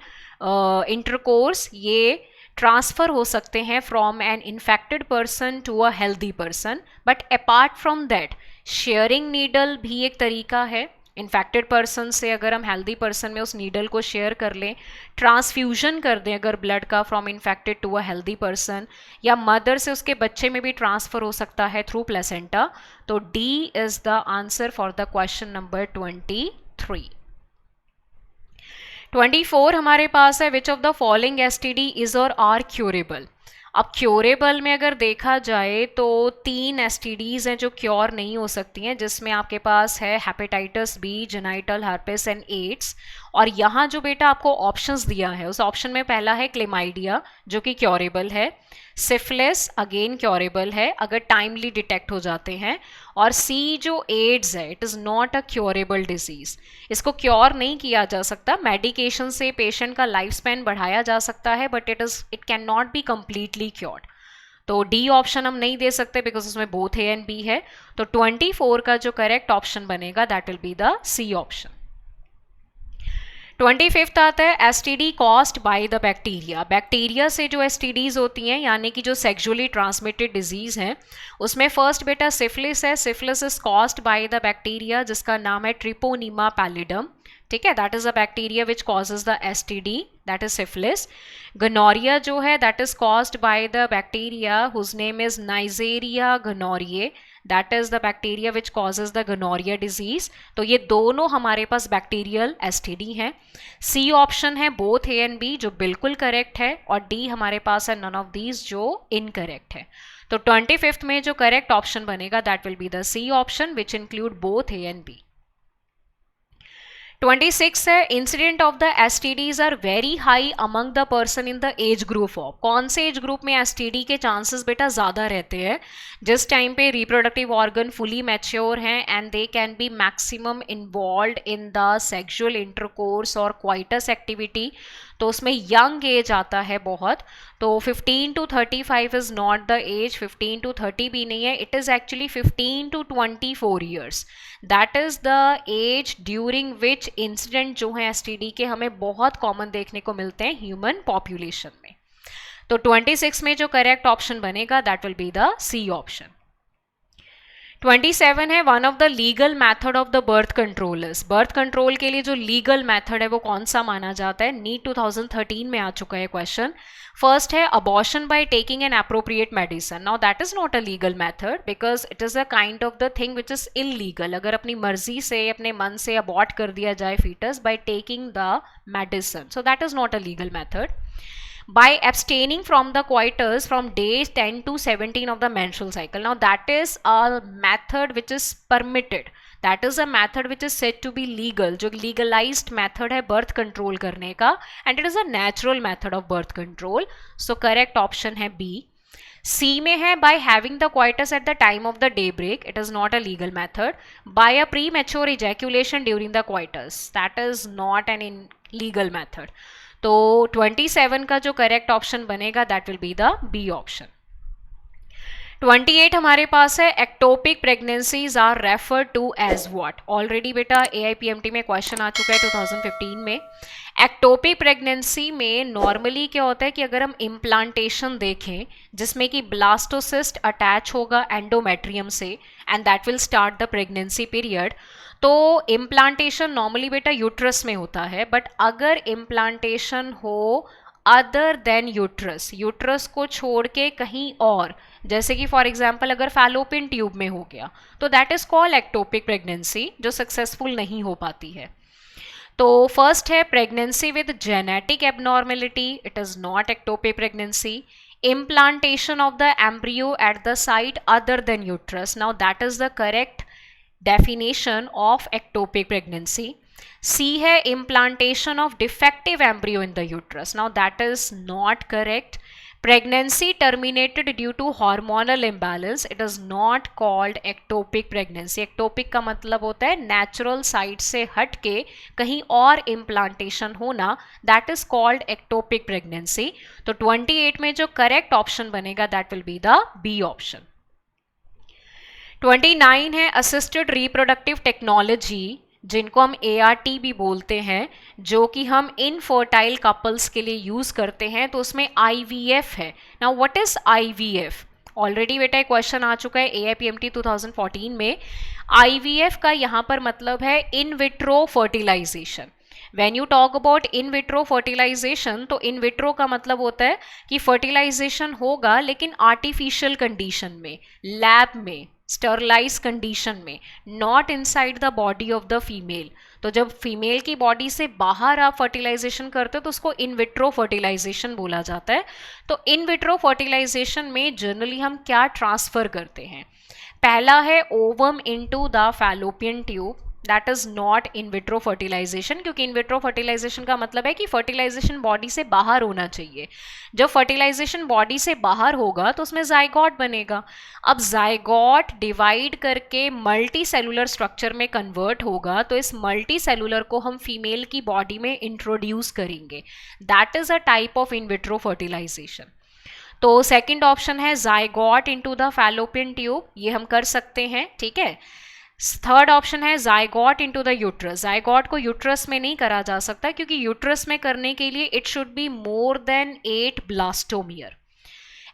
इंटरकोर्स ये ट्रांसफ़र हो सकते हैं from an infected person to a healthy person. But apart from that sharing needle भी एक तरीका है। इन्फेक्टेड पर्सन से अगर हम हेल्दी पर्सन में उस नीडल को शेयर कर लें, ट्रांसफ्यूजन कर दें अगर ब्लड का from infected to a healthy person, या मदर से उसके बच्चे में भी ट्रांसफ़र हो सकता है थ्रू प्लेसेंटा। तो D is the answer for the question number 23। 24 हमारे पास है which of the following STD is or are curable. अब क्योरेबल में अगर देखा जाए तो 3 STDs हैं जो क्योर नहीं हो सकती हैं, जिसमें आपके पास है hepatitis B, genital herpes and AIDS. और यहाँ जो बेटा आपको ऑप्शंस दिया है उस ऑप्शन में पहला है क्लेमाइडिया जो कि क्योरेबल है, सिफिलिस अगेन क्योरेबल है अगर टाइमली डिटेक्ट हो जाते हैं, और सी जो एड्स है it is not a curable disease, इसको क्योर नहीं किया जा सकता। मेडिकेशन से पेशेंट का लाइफ स्पैन बढ़ाया जा सकता है but it can not be completely cured. तो डी ऑप्शन हम नहीं दे सकते बिकॉज उसमें बोथ ए एंड बी है। तो 24 का जो करेक्ट ऑप्शन बनेगा that will be the C option. 25 आता है STD caused by the bacteria. Bacteria से जो STDs होती हैं यानी कि जो सेक्सुअली ट्रांसमिटेड डिजीज़ हैं उसमें फर्स्ट बेटा सिफिलिस है। Syphilis is caused by the bacteria जिसका नाम है ट्रिपोनीमा पैलिडम। ठीक है, that is a bacteria which causes the STD, that is syphilis. Gonorrhoea जो है that is caused by the bacteria whose name is Neisseria gonorrhoeae, that is the bacteria which causes the gonorrhoea disease. तो ये दोनों हमारे पास bacterial STD हैं। C option है both A and B जो बिल्कुल करेक्ट है, और डी हमारे पास है नन ऑफ दीज जो इनकरेक्ट है। तो 25 में जो करेक्ट ऑप्शन बनेगा that will be the C option which include both A and B. 26 है incident of the STDs are very high among the person in the age group of. कौन से age group में STD के chances बेटा ज़्यादा रहते हैं? जिस टाइम पे रिप्रोडक्टिव ऑर्गन फुली मैच्योर हैं and they can B maximum involve in the sexual intercourse और क्वाइटस एक्टिविटी, तो उसमें यंग एज आता है बहुत। तो 15 to 35 is not the age, 15 to 30 भी नहीं है, it is actually 15 to 24 years. That is the age during which incident जो है STD के हमें बहुत कॉमन देखने को मिलते हैं ह्यूमन पॉपुलेशन में। तो 26 में जो करेक्ट ऑप्शन बनेगा that will be the C option. 27 है one of the legal method of the birth control is. Birth control के लिए जो लीगल मैथड है वो कौन सा माना जाता है? नीट 2013 में आ चुका है क्वेश्चन। फर्स्ट है abortion by taking an appropriate medicine. Now that is not a legal method because it is a kind of the thing which is illegal. अगर अपनी मर्जी से अपने मन से अबॉर्ट कर दिया जाए foetus by taking the medicine, so that is not a legal method. By abstaining from the coitus from days 10 to 17 of the menstrual cycle. Now that is a method which is permitted. That is a method which is said to be legal. जो legalized method है birth control करने का, and it is a natural method of birth control. So correct option है B. C में है by having the coitus at the time of the daybreak. It is not a legal method. By a premature ejaculation during the coitus. That is not an illegal method. तो 27 का जो correct option बनेगा that will be the B option. 28 हमारे पास है ectopic pregnancies are refer to as what. Already बेटा AIPMT में question आ चुका है 2015 में। एक्टोपिक प्रेगनेंसी में नॉर्मली क्या होता है कि अगर हम इम्प्लांटेशन देखें जिसमें कि ब्लास्टोसिस्ट अटैच होगा एंडोमेट्रियम से and that will start the pregnancy period, तो इम्प्लांटेशन नॉर्मली बेटा यूट्रस में होता है। बट अगर इम्प्लांटेशन हो अदर देन यूट्रस, यूट्रस को छोड़ के कहीं और, जैसे कि फॉर एग्जाम्पल अगर फैलोपियन ट्यूब में हो गया, तो that is called ectopic pregnancy, जो सक्सेसफुल नहीं हो पाती है। तो फर्स्ट है pregnancy with genetic abnormality, it is not ectopic pregnancy. implantation of the embryo at the site other than uterus, now that is the correct definition of ectopic pregnancy. C है implantation of defective embryo in the uterus, now that is not correct. Pregnancy terminated due to hormonal imbalance, it is not called ectopic pregnancy. ectopic का मतलब होता है natural site से हट के कहीं और implantation होना, that is called ectopic pregnancy. तो 28 में जो correct option बनेगा that will be the B option. 29 है assisted reproductive technology, जिनको हम ART भी बोलते हैं, जो कि हम इनफर्टाइल कपल्स के लिए यूज़ करते हैं, तो उसमें IVF है। Now what is IVF? Already बेटा एक क्वेश्चन आ चुका है AIPMT 2014 में। IVF का यहाँ पर मतलब है in vitro fertilization. When you talk about in vitro fertilization, तो इन विट्रो का मतलब होता है कि फर्टिलाइजेशन होगा लेकिन आर्टिफिशियल कंडीशन में, लैब में, स्टरलाइज कंडीशन में, not inside the body of the female. तो जब फीमेल की बॉडी से बाहर आप फर्टिलाइजेशन करते हो तो उसको इन विट्रो फर्टिलाइजेशन बोला जाता है। तो इन विट्रो फर्टिलाइजेशन में जनरली हम क्या ट्रांसफर करते हैं? पहला है ovum into the fallopian tube, that is not in vitro fertilization, क्योंकि इन विट्रो फर्टिलाइजेशन का मतलब है कि फर्टिलाइजेशन बॉडी से बाहर होना चाहिए। जब फर्टिलाइजेशन बॉडी से बाहर होगा तो उसमें जाइगोट बनेगा। अब जाइगोट डिवाइड करके मल्टी सेलुलर स्ट्रक्चर में कन्वर्ट होगा, तो इस मल्टी सेलुलर को हम फीमेल की बॉडी में इंट्रोड्यूस करेंगे, that is a type of in vitro fertilization. तो सेकेंड ऑप्शन है zygote into the fallopian tube, ये हम कर सकते हैं, ठीक है। थर्ड ऑप्शन है zygote into the uterus. Zygote को यूट्रस में नहीं करा जा सकता, क्योंकि यूट्रस में करने के लिए it should be more than 8 blastomere.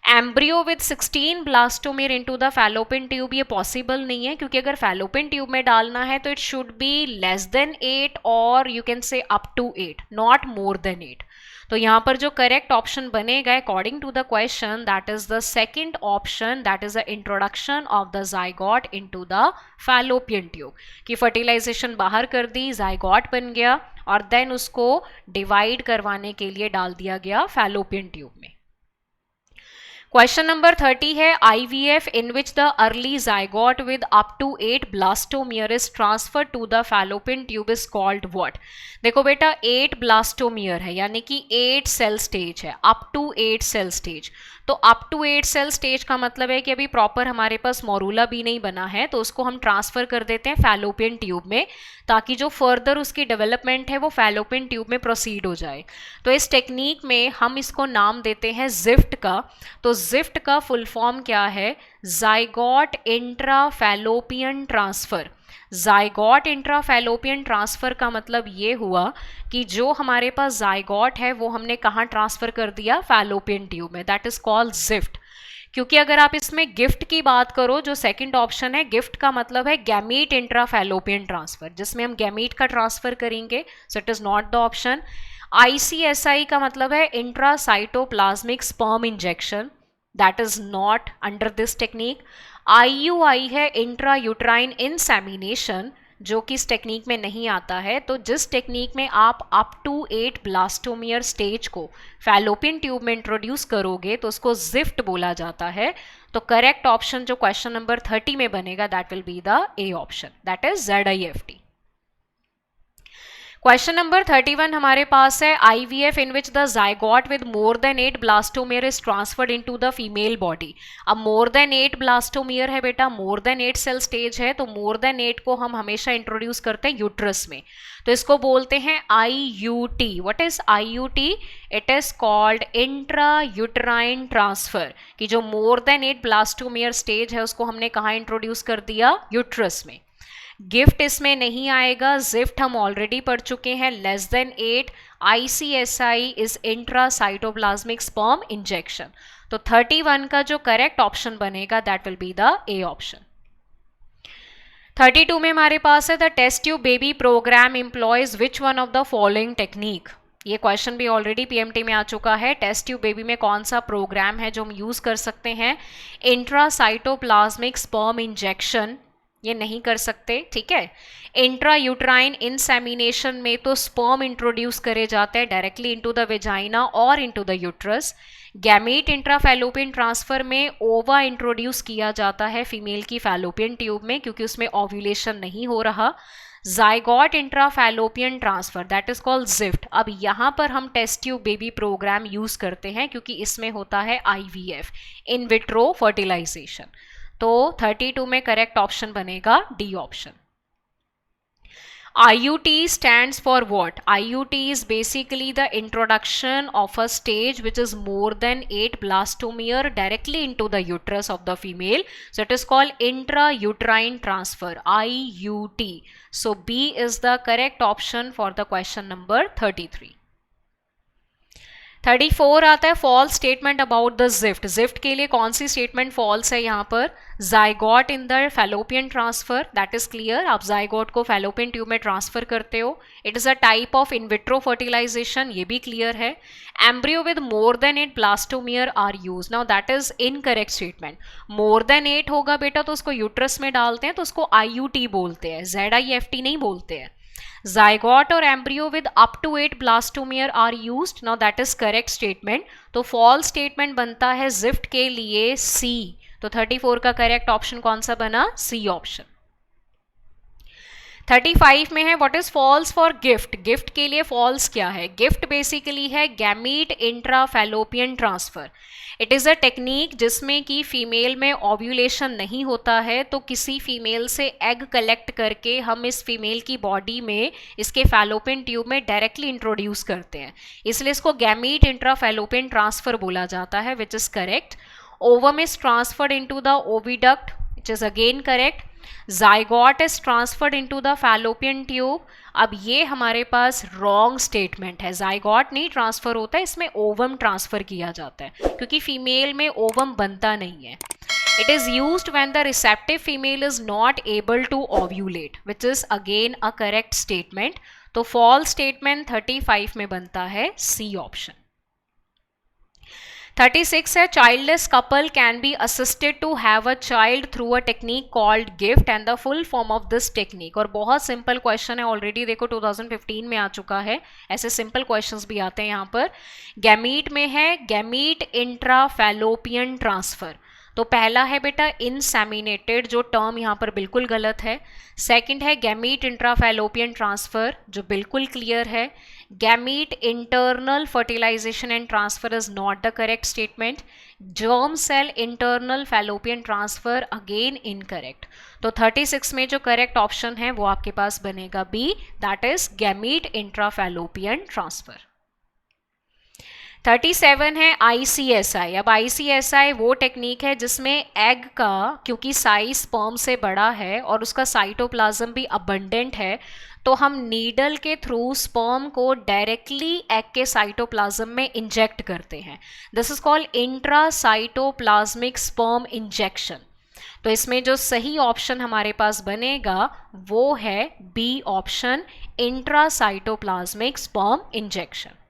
Embryo with 16 blastomere into the fallopian tube, ये पॉसिबल नहीं है, क्योंकि अगर फैलोपियन ट्यूब में डालना है तो it should be less than 8 और you can say up to 8, not more than 8। तो यहाँ पर जो करेक्ट ऑप्शन बनेगा according to the question, that is the second option, that is the introduction of the zygote into the fallopian tube, कि fertilization बाहर कर दी, zygote बन गया और देन उसको डिवाइड करवाने के लिए डाल दिया गया फैलोपियन ट्यूब में। क्वेश्चन नंबर 30 है IVF in which the early zygote with up to 8 blastomere is transferred to the fallopian tube is called what? देखो बेटा 8 ब्लास्टोमियर है, यानी कि 8 सेल स्टेज है, अप टू 8 सेल स्टेज। तो अप टू 8 सेल स्टेज का मतलब है कि अभी प्रॉपर हमारे पास मोरूला भी नहीं बना है, तो उसको हम ट्रांसफर कर देते हैं फैलोपियन ट्यूब में, ताकि जो फर्दर उसकी डेवलपमेंट है वो फैलोपियन ट्यूब में प्रोसीड हो जाए। तो इस टेक्निक में हम इसको नाम देते हैं जिफ्ट का। तो जिफ्ट का फुल फॉर्म क्या है? Zygote intra fallopian transfer. Zygote intra fallopian transfer का मतलब ये हुआ कि जो हमारे पास जाइगोट है वो हमने कहाँ ट्रांसफर कर दिया? फैलोपियन ट्यूब में, दैट इज कॉल्ड जिफ्ट। क्योंकि अगर आप इसमें गिफ्ट की बात करो, जो सेकंड ऑप्शन है गिफ्ट का मतलब है गैमीट इंट्रा फैलोपियन ट्रांसफर, जिसमें हम गैमीट का ट्रांसफर करेंगे, so it is not the option. ICSI का मतलब है intra cytoplasmic sperm injection, that is not under this technique. IUI है इंट्रा यूट्राइन इंसेमिनेशन, जो कि इस टेक्निक में नहीं आता है। तो जिस टेक्निक में आप अप टू 8 ब्लास्टोमियर स्टेज को फैलोपियन ट्यूब में इंट्रोड्यूस करोगे तो उसको जिफ्ट बोला जाता है। तो करेक्ट ऑप्शन जो क्वेश्चन नंबर 30 में बनेगा that will be the A option, that is ZIFT। Question number 31 हमारे पास है IVF in which the zygote with more than 8 blastomere is transferred into the female body. अब मोर देन 8 ब्लास्टोमियर है बेटा, मोर than 8 cell stage है, तो मोर than 8 को हम हमेशा इंट्रोड्यूस करते हैं यूट्रस में, तो इसको बोलते हैं IUT। What is IUT? It is called intra uterine transfer, कि जो मोर देन 8 ब्लास्टोमियर स्टेज है उसको हमने कहाँ इंट्रोड्यूस कर दिया? यूट्रस में। गिफ्ट इसमें नहीं आएगा, जिफ्ट हम ऑलरेडी पढ़ चुके हैं, less than 8। ICSI is intracytoplasmic sperm injection. तो 31 का जो करेक्ट ऑप्शन बनेगा that will be the A option. 32 में हमारे पास है the test tube baby program employs which one of the following technique. ये क्वेश्चन भी ऑलरेडी PMT में आ चुका है। टेस्ट ट्यूब बेबी में कौन सा प्रोग्राम है जो हम यूज कर सकते हैं? इंट्रासाइटोप्लाज्मिक स्पर्म इंजेक्शन ये नहीं कर सकते, ठीक है। इंट्रा यूट्राइन इंसेमिनेशन में तो स्पर्म इंट्रोड्यूस करे जाते हैं डायरेक्टली इनटू द वेजाइना और into the uterus. Gamete intrafallopian transfer में ओवा इंट्रोड्यूस किया जाता है फीमेल की फैलोपियन ट्यूब में, क्योंकि उसमें ओव्यूलेशन नहीं हो रहा। Zygote intrafallopian transfer that is called ZIFT. अब यहाँ पर हम test tube baby programme use करते हैं क्योंकि इसमें होता है IVF, इन विट्रो फर्टिलाइजेशन। तो 32 में करेक्ट ऑप्शन बनेगा D option. IUT stands for what? IUT is basically the introduction of a stage which is more than 8 blastomere directly into the uterus of the female. So it is called intrauterine transfer, IUT. So B is the correct option for the question number 33. 34 आता है false statement about the GIFT. GIFT के लिए कौन सी statement false है यहाँ पर? Zygote in the fallopian transfer, that is clear. आप जाइगोट को फैलोपियन ट्यूब में ट्रांसफर करते हो। It is a type of in vitro fertilization, ये भी क्लियर है। Embryo with more than 8 blastomere are use, now that is incorrect statement. More than 8 होगा बेटा तो उसको यूट्रस में डालते हैं, तो उसको IUT बोलते हैं, ZIFT नहीं बोलते हैं। Zygote और embryo with up to 8 blastomere are used, now that is correct statement। तो false statement बनता है जिफ्ट के लिए C। तो 34 का करेक्ट ऑप्शन कौन सा बना? C option. 35 में है what is false for GIFT. GIFT के लिए फॉल्स क्या है? गिफ्ट बेसिकली है gamete intrafallopian transfer. It is a technique जिसमें कि फीमेल में ओव्यूलेशन नहीं होता है, तो किसी फीमेल से एग कलेक्ट करके हम इस फीमेल की बॉडी में इसके फैलोपियन ट्यूब में डायरेक्टली इंट्रोड्यूस करते हैं, इसलिए इसको गैमीट इंट्राफैलोपियन ट्रांसफर बोला जाता है, which is correct. Ovum is transferred into the oviduct, which is again correct. Zygote is transferred into the fallopian tube. अब ये हमारे पास रॉन्ग स्टेटमेंट है, जाइगोट नहीं ट्रांसफर होता है, इसमें ओवम ट्रांसफर किया जाता है क्योंकि फीमेल में ओवम बनता नहीं है। It is used when the receptive female is not able to ovulate, which is again a correct statement. तो फॉल्स स्टेटमेंट 35 में बनता है C ऑप्शन। 36 है childless couple can be assisted to have a child through a technique called GIFT and the full form of this technique. और बहुत simple question है, already देखो 2015 में आ चुका है, ऐसे सिंपल क्वेश्चंस भी आते हैं यहाँ पर। गैमीट में है गैमीट इंट्राफैलोपियन ट्रांसफर, तो पहला है बेटा इनसेमिनेटेड, जो टर्म यहाँ पर बिल्कुल गलत है। सेकंड है गैमीट इंट्राफैलोपियन ट्रांसफर, जो बिल्कुल क्लियर है। Gamete internal fertilization and transfer is not the correct statement. Germ cell internal fallopian transfer again incorrect. तो 36 में जो करेक्ट ऑप्शन है वो आपके पास बनेगा B, that is gamete intrafallopian transfer. 37 है ICSI। अब ICSI वो टेक्निक है जिसमें एग का, क्योंकि साइज स्पर्म से बड़ा है और उसका साइटोप्लाज्म भी अबंडेंट है, तो हम नीडल के थ्रू स्पर्म को डायरेक्टली एग के साइटोप्लाज्म में इंजेक्ट करते हैं। This is called intracytoplasmic sperm injection. तो इसमें जो सही ऑप्शन हमारे पास बनेगा वो है B option, intracytoplasmic sperm injection.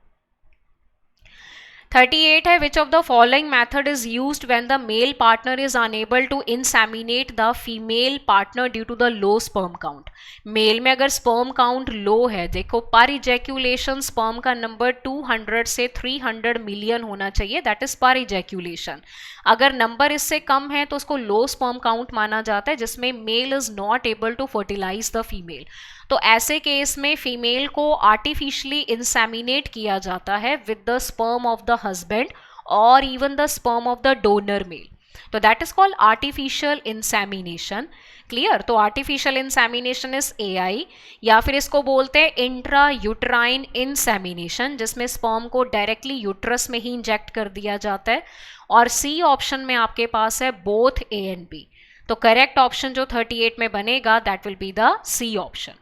38 है which of the following method is used when the male partner is unable to inseminate the female partner due to the low sperm count. Male में अगर sperm count low है, देखो पर ejaculation sperm का number 200 से 300 million होना चाहिए, that is पर इजैक्यूलेशन। अगर नंबर इससे कम है तो उसको लो स्पर्म काउंट माना जाता है, जिसमें male is not able to fertilize the female. तो ऐसे केस में फीमेल को आर्टिफिशियली इंसेमिनेट किया जाता है with the sperm of the husband और even the sperm of the donor male. तो that is called artificial insemination. Clear? तो आर्टिफिशियल इंसेमिनेशन इज एआई, या फिर इसको बोलते हैं इंट्रा यूट्राइन इंसेमिनेशन, जिसमें स्पर्म को डायरेक्टली यूट्रस में ही इंजेक्ट कर दिया जाता है। और सी ऑप्शन में आपके पास है बोथ ए एंड बी। तो करेक्ट ऑप्शन जो 38 में बनेगा that will be the C option.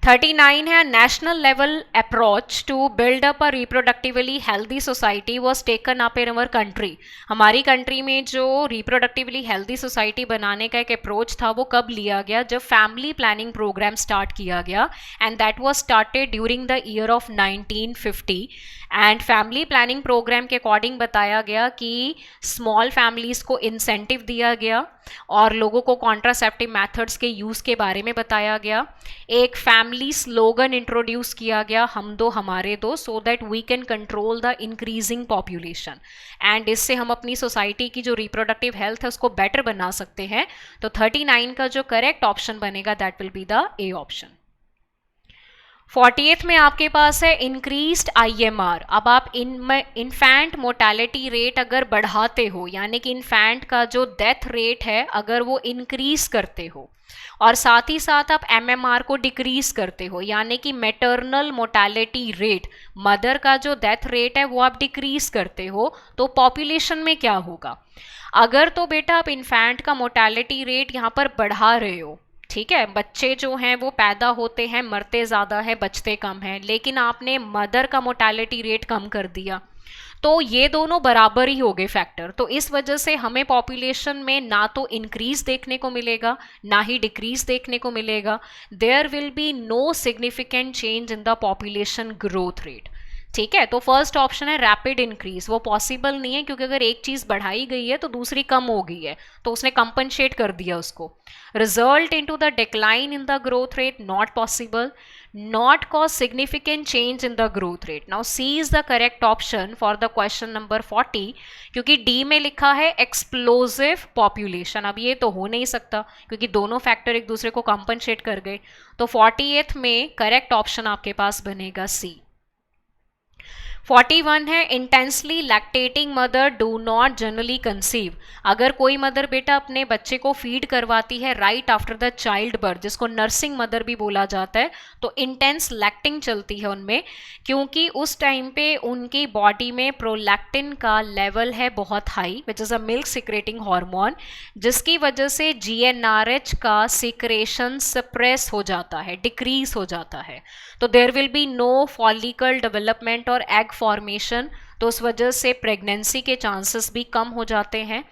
39 है national level approach to build up a reproductively healthy society was taken up in our country. हमारी कंट्री में जो रिप्रोडक्टिवली हेल्दी सोसाइटी बनाने का एक अप्रोच था वो कब लिया गया? जब फैमिली प्लानिंग प्रोग्राम स्टार्ट किया गया, and that was started during the year of 1950। And family planning programme के अकॉर्डिंग बताया गया कि स्मॉल फैमिलीज को इंसेंटिव दिया गया और लोगों को कॉन्ट्रासेप्टिव मेथड्स के यूज़ के बारे में बताया गया। एक फैमिली स्लोगन इंट्रोड्यूस किया गया, हम दो हमारे दो, so that we can control the increasing population, and इससे हम अपनी सोसाइटी की जो रिप्रोडक्टिव हेल्थ है उसको बेटर बना सकते हैं। तो 39 का जो करेक्ट ऑप्शन बनेगा that will be the A option. 40th में आपके पास है इंक्रीज्ड आईएमआर। अब आप इन्फैंट मोर्टेलिटी रेट अगर बढ़ाते हो, यानी कि इन्फैंट का जो डेथ रेट है अगर वो इंक्रीज करते हो, और साथ ही साथ आप एमएमआर को डिक्रीज करते हो, यानी कि मैटरनल मोर्टेलिटी रेट, मदर का जो डेथ रेट है वो आप डिक्रीज करते हो, तो पॉपुलेशन में क्या होगा? अगर तो बेटा आप इन्फैंट का मोर्टेलिटी रेट यहाँ पर बढ़ा रहे हो, ठीक है, बच्चे जो हैं वो पैदा होते हैं, मरते ज़्यादा है, बचते कम हैं, लेकिन आपने मदर का मोर्टेलिटी रेट कम कर दिया, तो ये दोनों बराबर ही हो गए फैक्टर। तो इस वजह से हमें पॉपुलेशन में ना तो इंक्रीज देखने को मिलेगा ना ही डिक्रीज देखने को मिलेगा। There will be no significant change in the population growth rate. ठीक है, तो फर्स्ट ऑप्शन है रैपिड इंक्रीज, वो पॉसिबल नहीं है, क्योंकि अगर एक चीज बढ़ाई गई है तो दूसरी कम हो गई है, तो उसने कंपनसेट कर दिया उसको। Result into the decline in the growth rate, not possible. Not cause significant change in the growth rate. Now see is the correct option for the question number 40, क्योंकि डी में लिखा है एक्सप्लोसिव पॉपुलेशन। अब ये तो हो नहीं सकता क्योंकि दोनों फैक्टर एक दूसरे को कंपनसेट कर गए। तो 48th में करेक्ट ऑप्शन आपके पास बनेगा सी। 41 है intensely lactating mother do not generally conceive. अगर कोई मदर बेटा अपने बच्चे को फीड करवाती है right after the child birth, जिसको नर्सिंग मदर भी बोला जाता है, तो इंटेंस लैक्टिंग चलती है उनमें, क्योंकि उस टाइम पे उनकी बॉडी में प्रोलैक्टिन का लेवल है बहुत high, which is a milk secreting hormone, जिसकी वजह से GnRH का सिक्रेशन सप्रेस हो जाता है, डिक्रीज हो जाता है। तो there will be no follicle development और एग फॉर्मेशन, तो उस वजह से प्रेगनेंसी के चांसेस भी कम हो जाते हैं।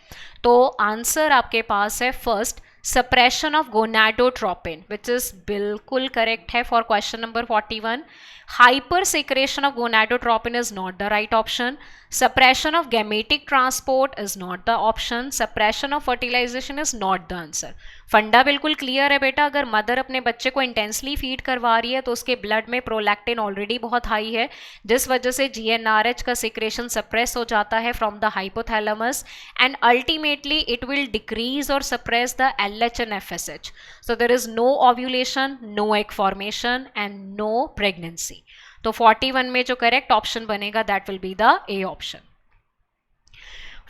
तो आंसर आपके पास है first, suppression of gonadotropin, which is बिल्कुल करेक्ट है for question number 41। Hyper secretion of gonadotropin is not the right option. Suppression of gametic transport is not the option. Suppression of fertilization is not the answer. फंडा बिल्कुल clear है बेटा, अगर mother अपने बच्चे को इंटेंसली फीड करवा रही है तो उसके ब्लड में प्रोलैक्टिन ऑलरेडी बहुत हाई है, जिस वजह से GnRH का सिक्रेशन सप्रेस हो जाता है from the hypothalamus, and ultimately it will decrease और suppress the LH and FSH. So there is no ovulation, no egg formation and no pregnancy. तो 41 में जो करेक्ट ऑप्शन बनेगा that will be the A option.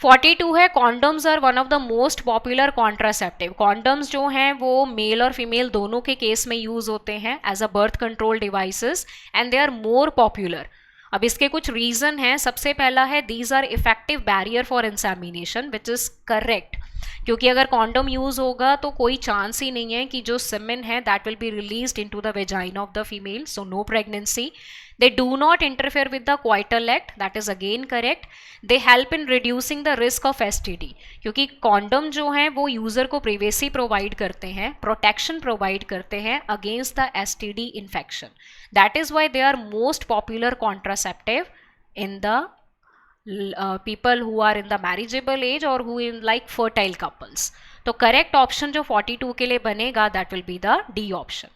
42 है condoms are one of the most popular contraceptive. Condoms जो हैं वो mail और female दोनों के केस में यूज होते हैं as a birth control devices, and they are more popular. अब इसके कुछ रीजन हैं। सबसे पहला है these are effective barrier for insemination, which is correct, क्योंकि अगर कॉन्डम यूज होगा तो कोई चांस ही नहीं है कि जो सेमेन है that will be released into the vagina of the female, so no pregnancy. They do not interfere with the coital act, that is again correct. They help in reducing the risk of STD, क्योंकि condom जो हैं वो user को privacy provide करते हैं, protection provide करते हैं against the STD infection. That is why they are most popular contraceptive in the people who are in the marriageable age or who in like fertile couples. तो correct option जो 42 के लिए बनेगा that will be the D option.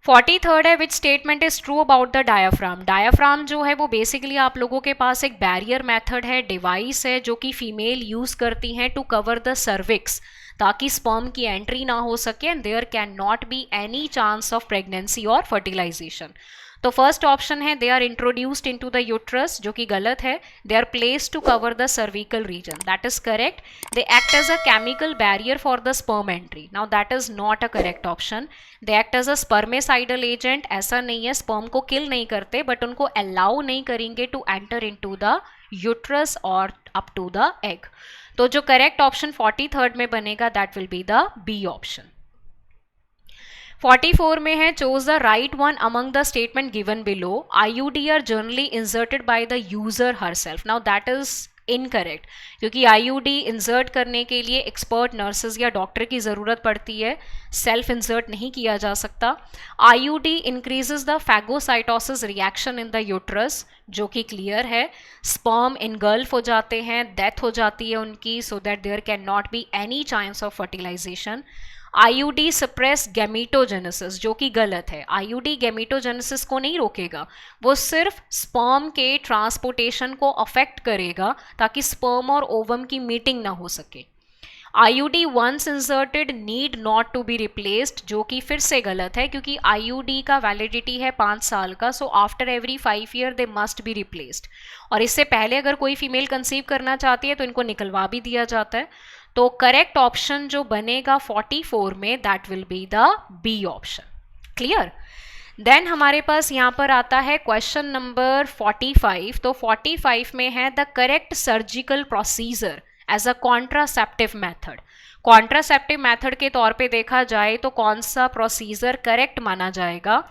43rd है which statement is true about the diaphragm. Diaphragm जो है वो basically आप लोगों के पास एक बैरियर मेथड है, डिवाइस है जो कि फीमेल यूज करती हैं टू कवर द सर्विक्स, ताकि स्पर्म की एंट्री ना हो सके and there can not be any chance of pregnancy और फर्टिलाइजेशन. तो फर्स्ट ऑप्शन है they are introduced into the uterus, जो कि गलत है. They are placed to cover the cervical region, that is correct. They act as a chemical barrier for the sperm entry, now that is not a correct option. They act as a स्पर्मेसाइडल agent, ऐसा नहीं है, sperm को किल नहीं करते but उनको allow नहीं करेंगे to enter into the uterus और अप टू द एग. तो जो करेक्ट ऑप्शन 43rd में बनेगा that will be the B option. 44 में है choose the right one among the statement given below. IUD are generally inserted by the user herself, now that is incorrect, क्योंकि IUD insert करने के लिए expert nurses या doctor की ज़रूरत पड़ती है, सेल्फ इंसर्ट नहीं किया जा सकता. IUD increases the phagocytosis reaction in the uterus, जो कि क्लियर है. स्पर्म इनगल्फ हो जाते हैं, डेथ हो जाती है उनकी, so that there can not be any chance of fertilisation. IUD suppress gametogenesis, जो कि गलत है. IUD गैमीटोजेनेसिस को नहीं रोकेगा, वो सिर्फ स्पर्म के ट्रांसपोर्टेशन को अफेक्ट करेगा ताकि स्पर्म और ओवम की मीटिंग ना हो सके. IUD once inserted need not to be replaced, जो कि फिर से गलत है, क्योंकि IUD का वैलिडिटी है 5 साल का, so after every 5 year they must be replaced. और इससे पहले अगर कोई फीमेल कंसीव करना चाहती है तो इनको निकलवा भी दिया जाता है. तो करेक्ट ऑप्शन जो बनेगा 44 में that will be the B option. Clear. Then हमारे पास यहाँ पर आता है क्वेश्चन नंबर 45. तो 45 में है the correct surgical procedure as a contraceptive method. Contraceptive method के तौर पे देखा जाए तो कौन सा प्रोसीजर करेक्ट माना जाएगा.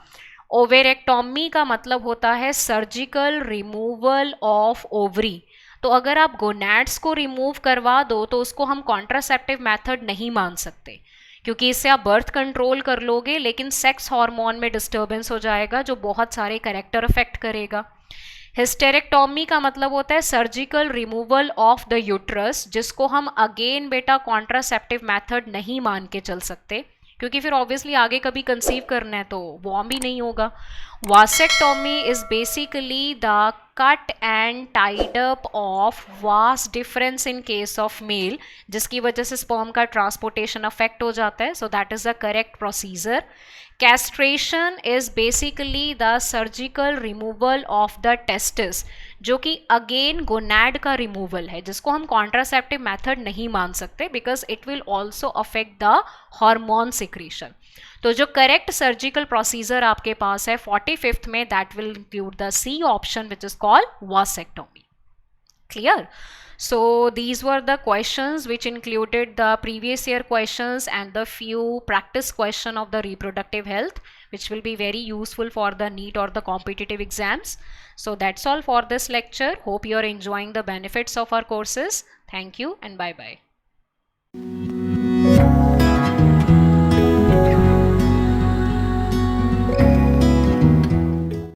ओवेरेक्टोमी का मतलब होता है सर्जिकल रिमूवल ऑफ ओवरी. तो अगर आप गोनैड्स को रिमूव करवा दो तो उसको हम कॉन्ट्रासेप्टिव मेथड नहीं मान सकते, क्योंकि इससे आप बर्थ कंट्रोल कर लोगे लेकिन सेक्स हार्मोन में डिस्टर्बेंस हो जाएगा जो बहुत सारे कैरेक्टर अफेक्ट करेगा. हिस्टेरेक्टोमी का मतलब होता है surgical removal of the uterus, जिसको हम अगेन बेटा कॉन्ट्रासेप्टिव मेथड नहीं मान के चल सकते, क्योंकि फिर ऑब्वियसली आगे कभी कंसीव करना है तो वॉर्म भी नहीं होगा. Vasectomy is basically the cut and tied up of vast difference in case of male, जिसकी वजह से स्पर्म का ट्रांसपोर्टेशन अफेक्ट हो जाता है, so that is the correct procedure. Castration is basically the surgical removal of the testis, जो कि again gonad का रिमूवल है, जिसको हम कॉन्ट्रासेप्टिव मेथड नहीं मान सकते because it will also affect the hormone secretion. तो जो करेक्ट सर्जिकल प्रोसीजर आपके पास है 45th में that will include the C option which is called vasectomy. Clear. So these were the questions which included the previous year questions and the few practice question of the reproductive health, which will be very useful for the NEET or the competitive exams. So that's all for this lecture. Hope you are enjoying the benefits of our courses. Thank you and bye bye.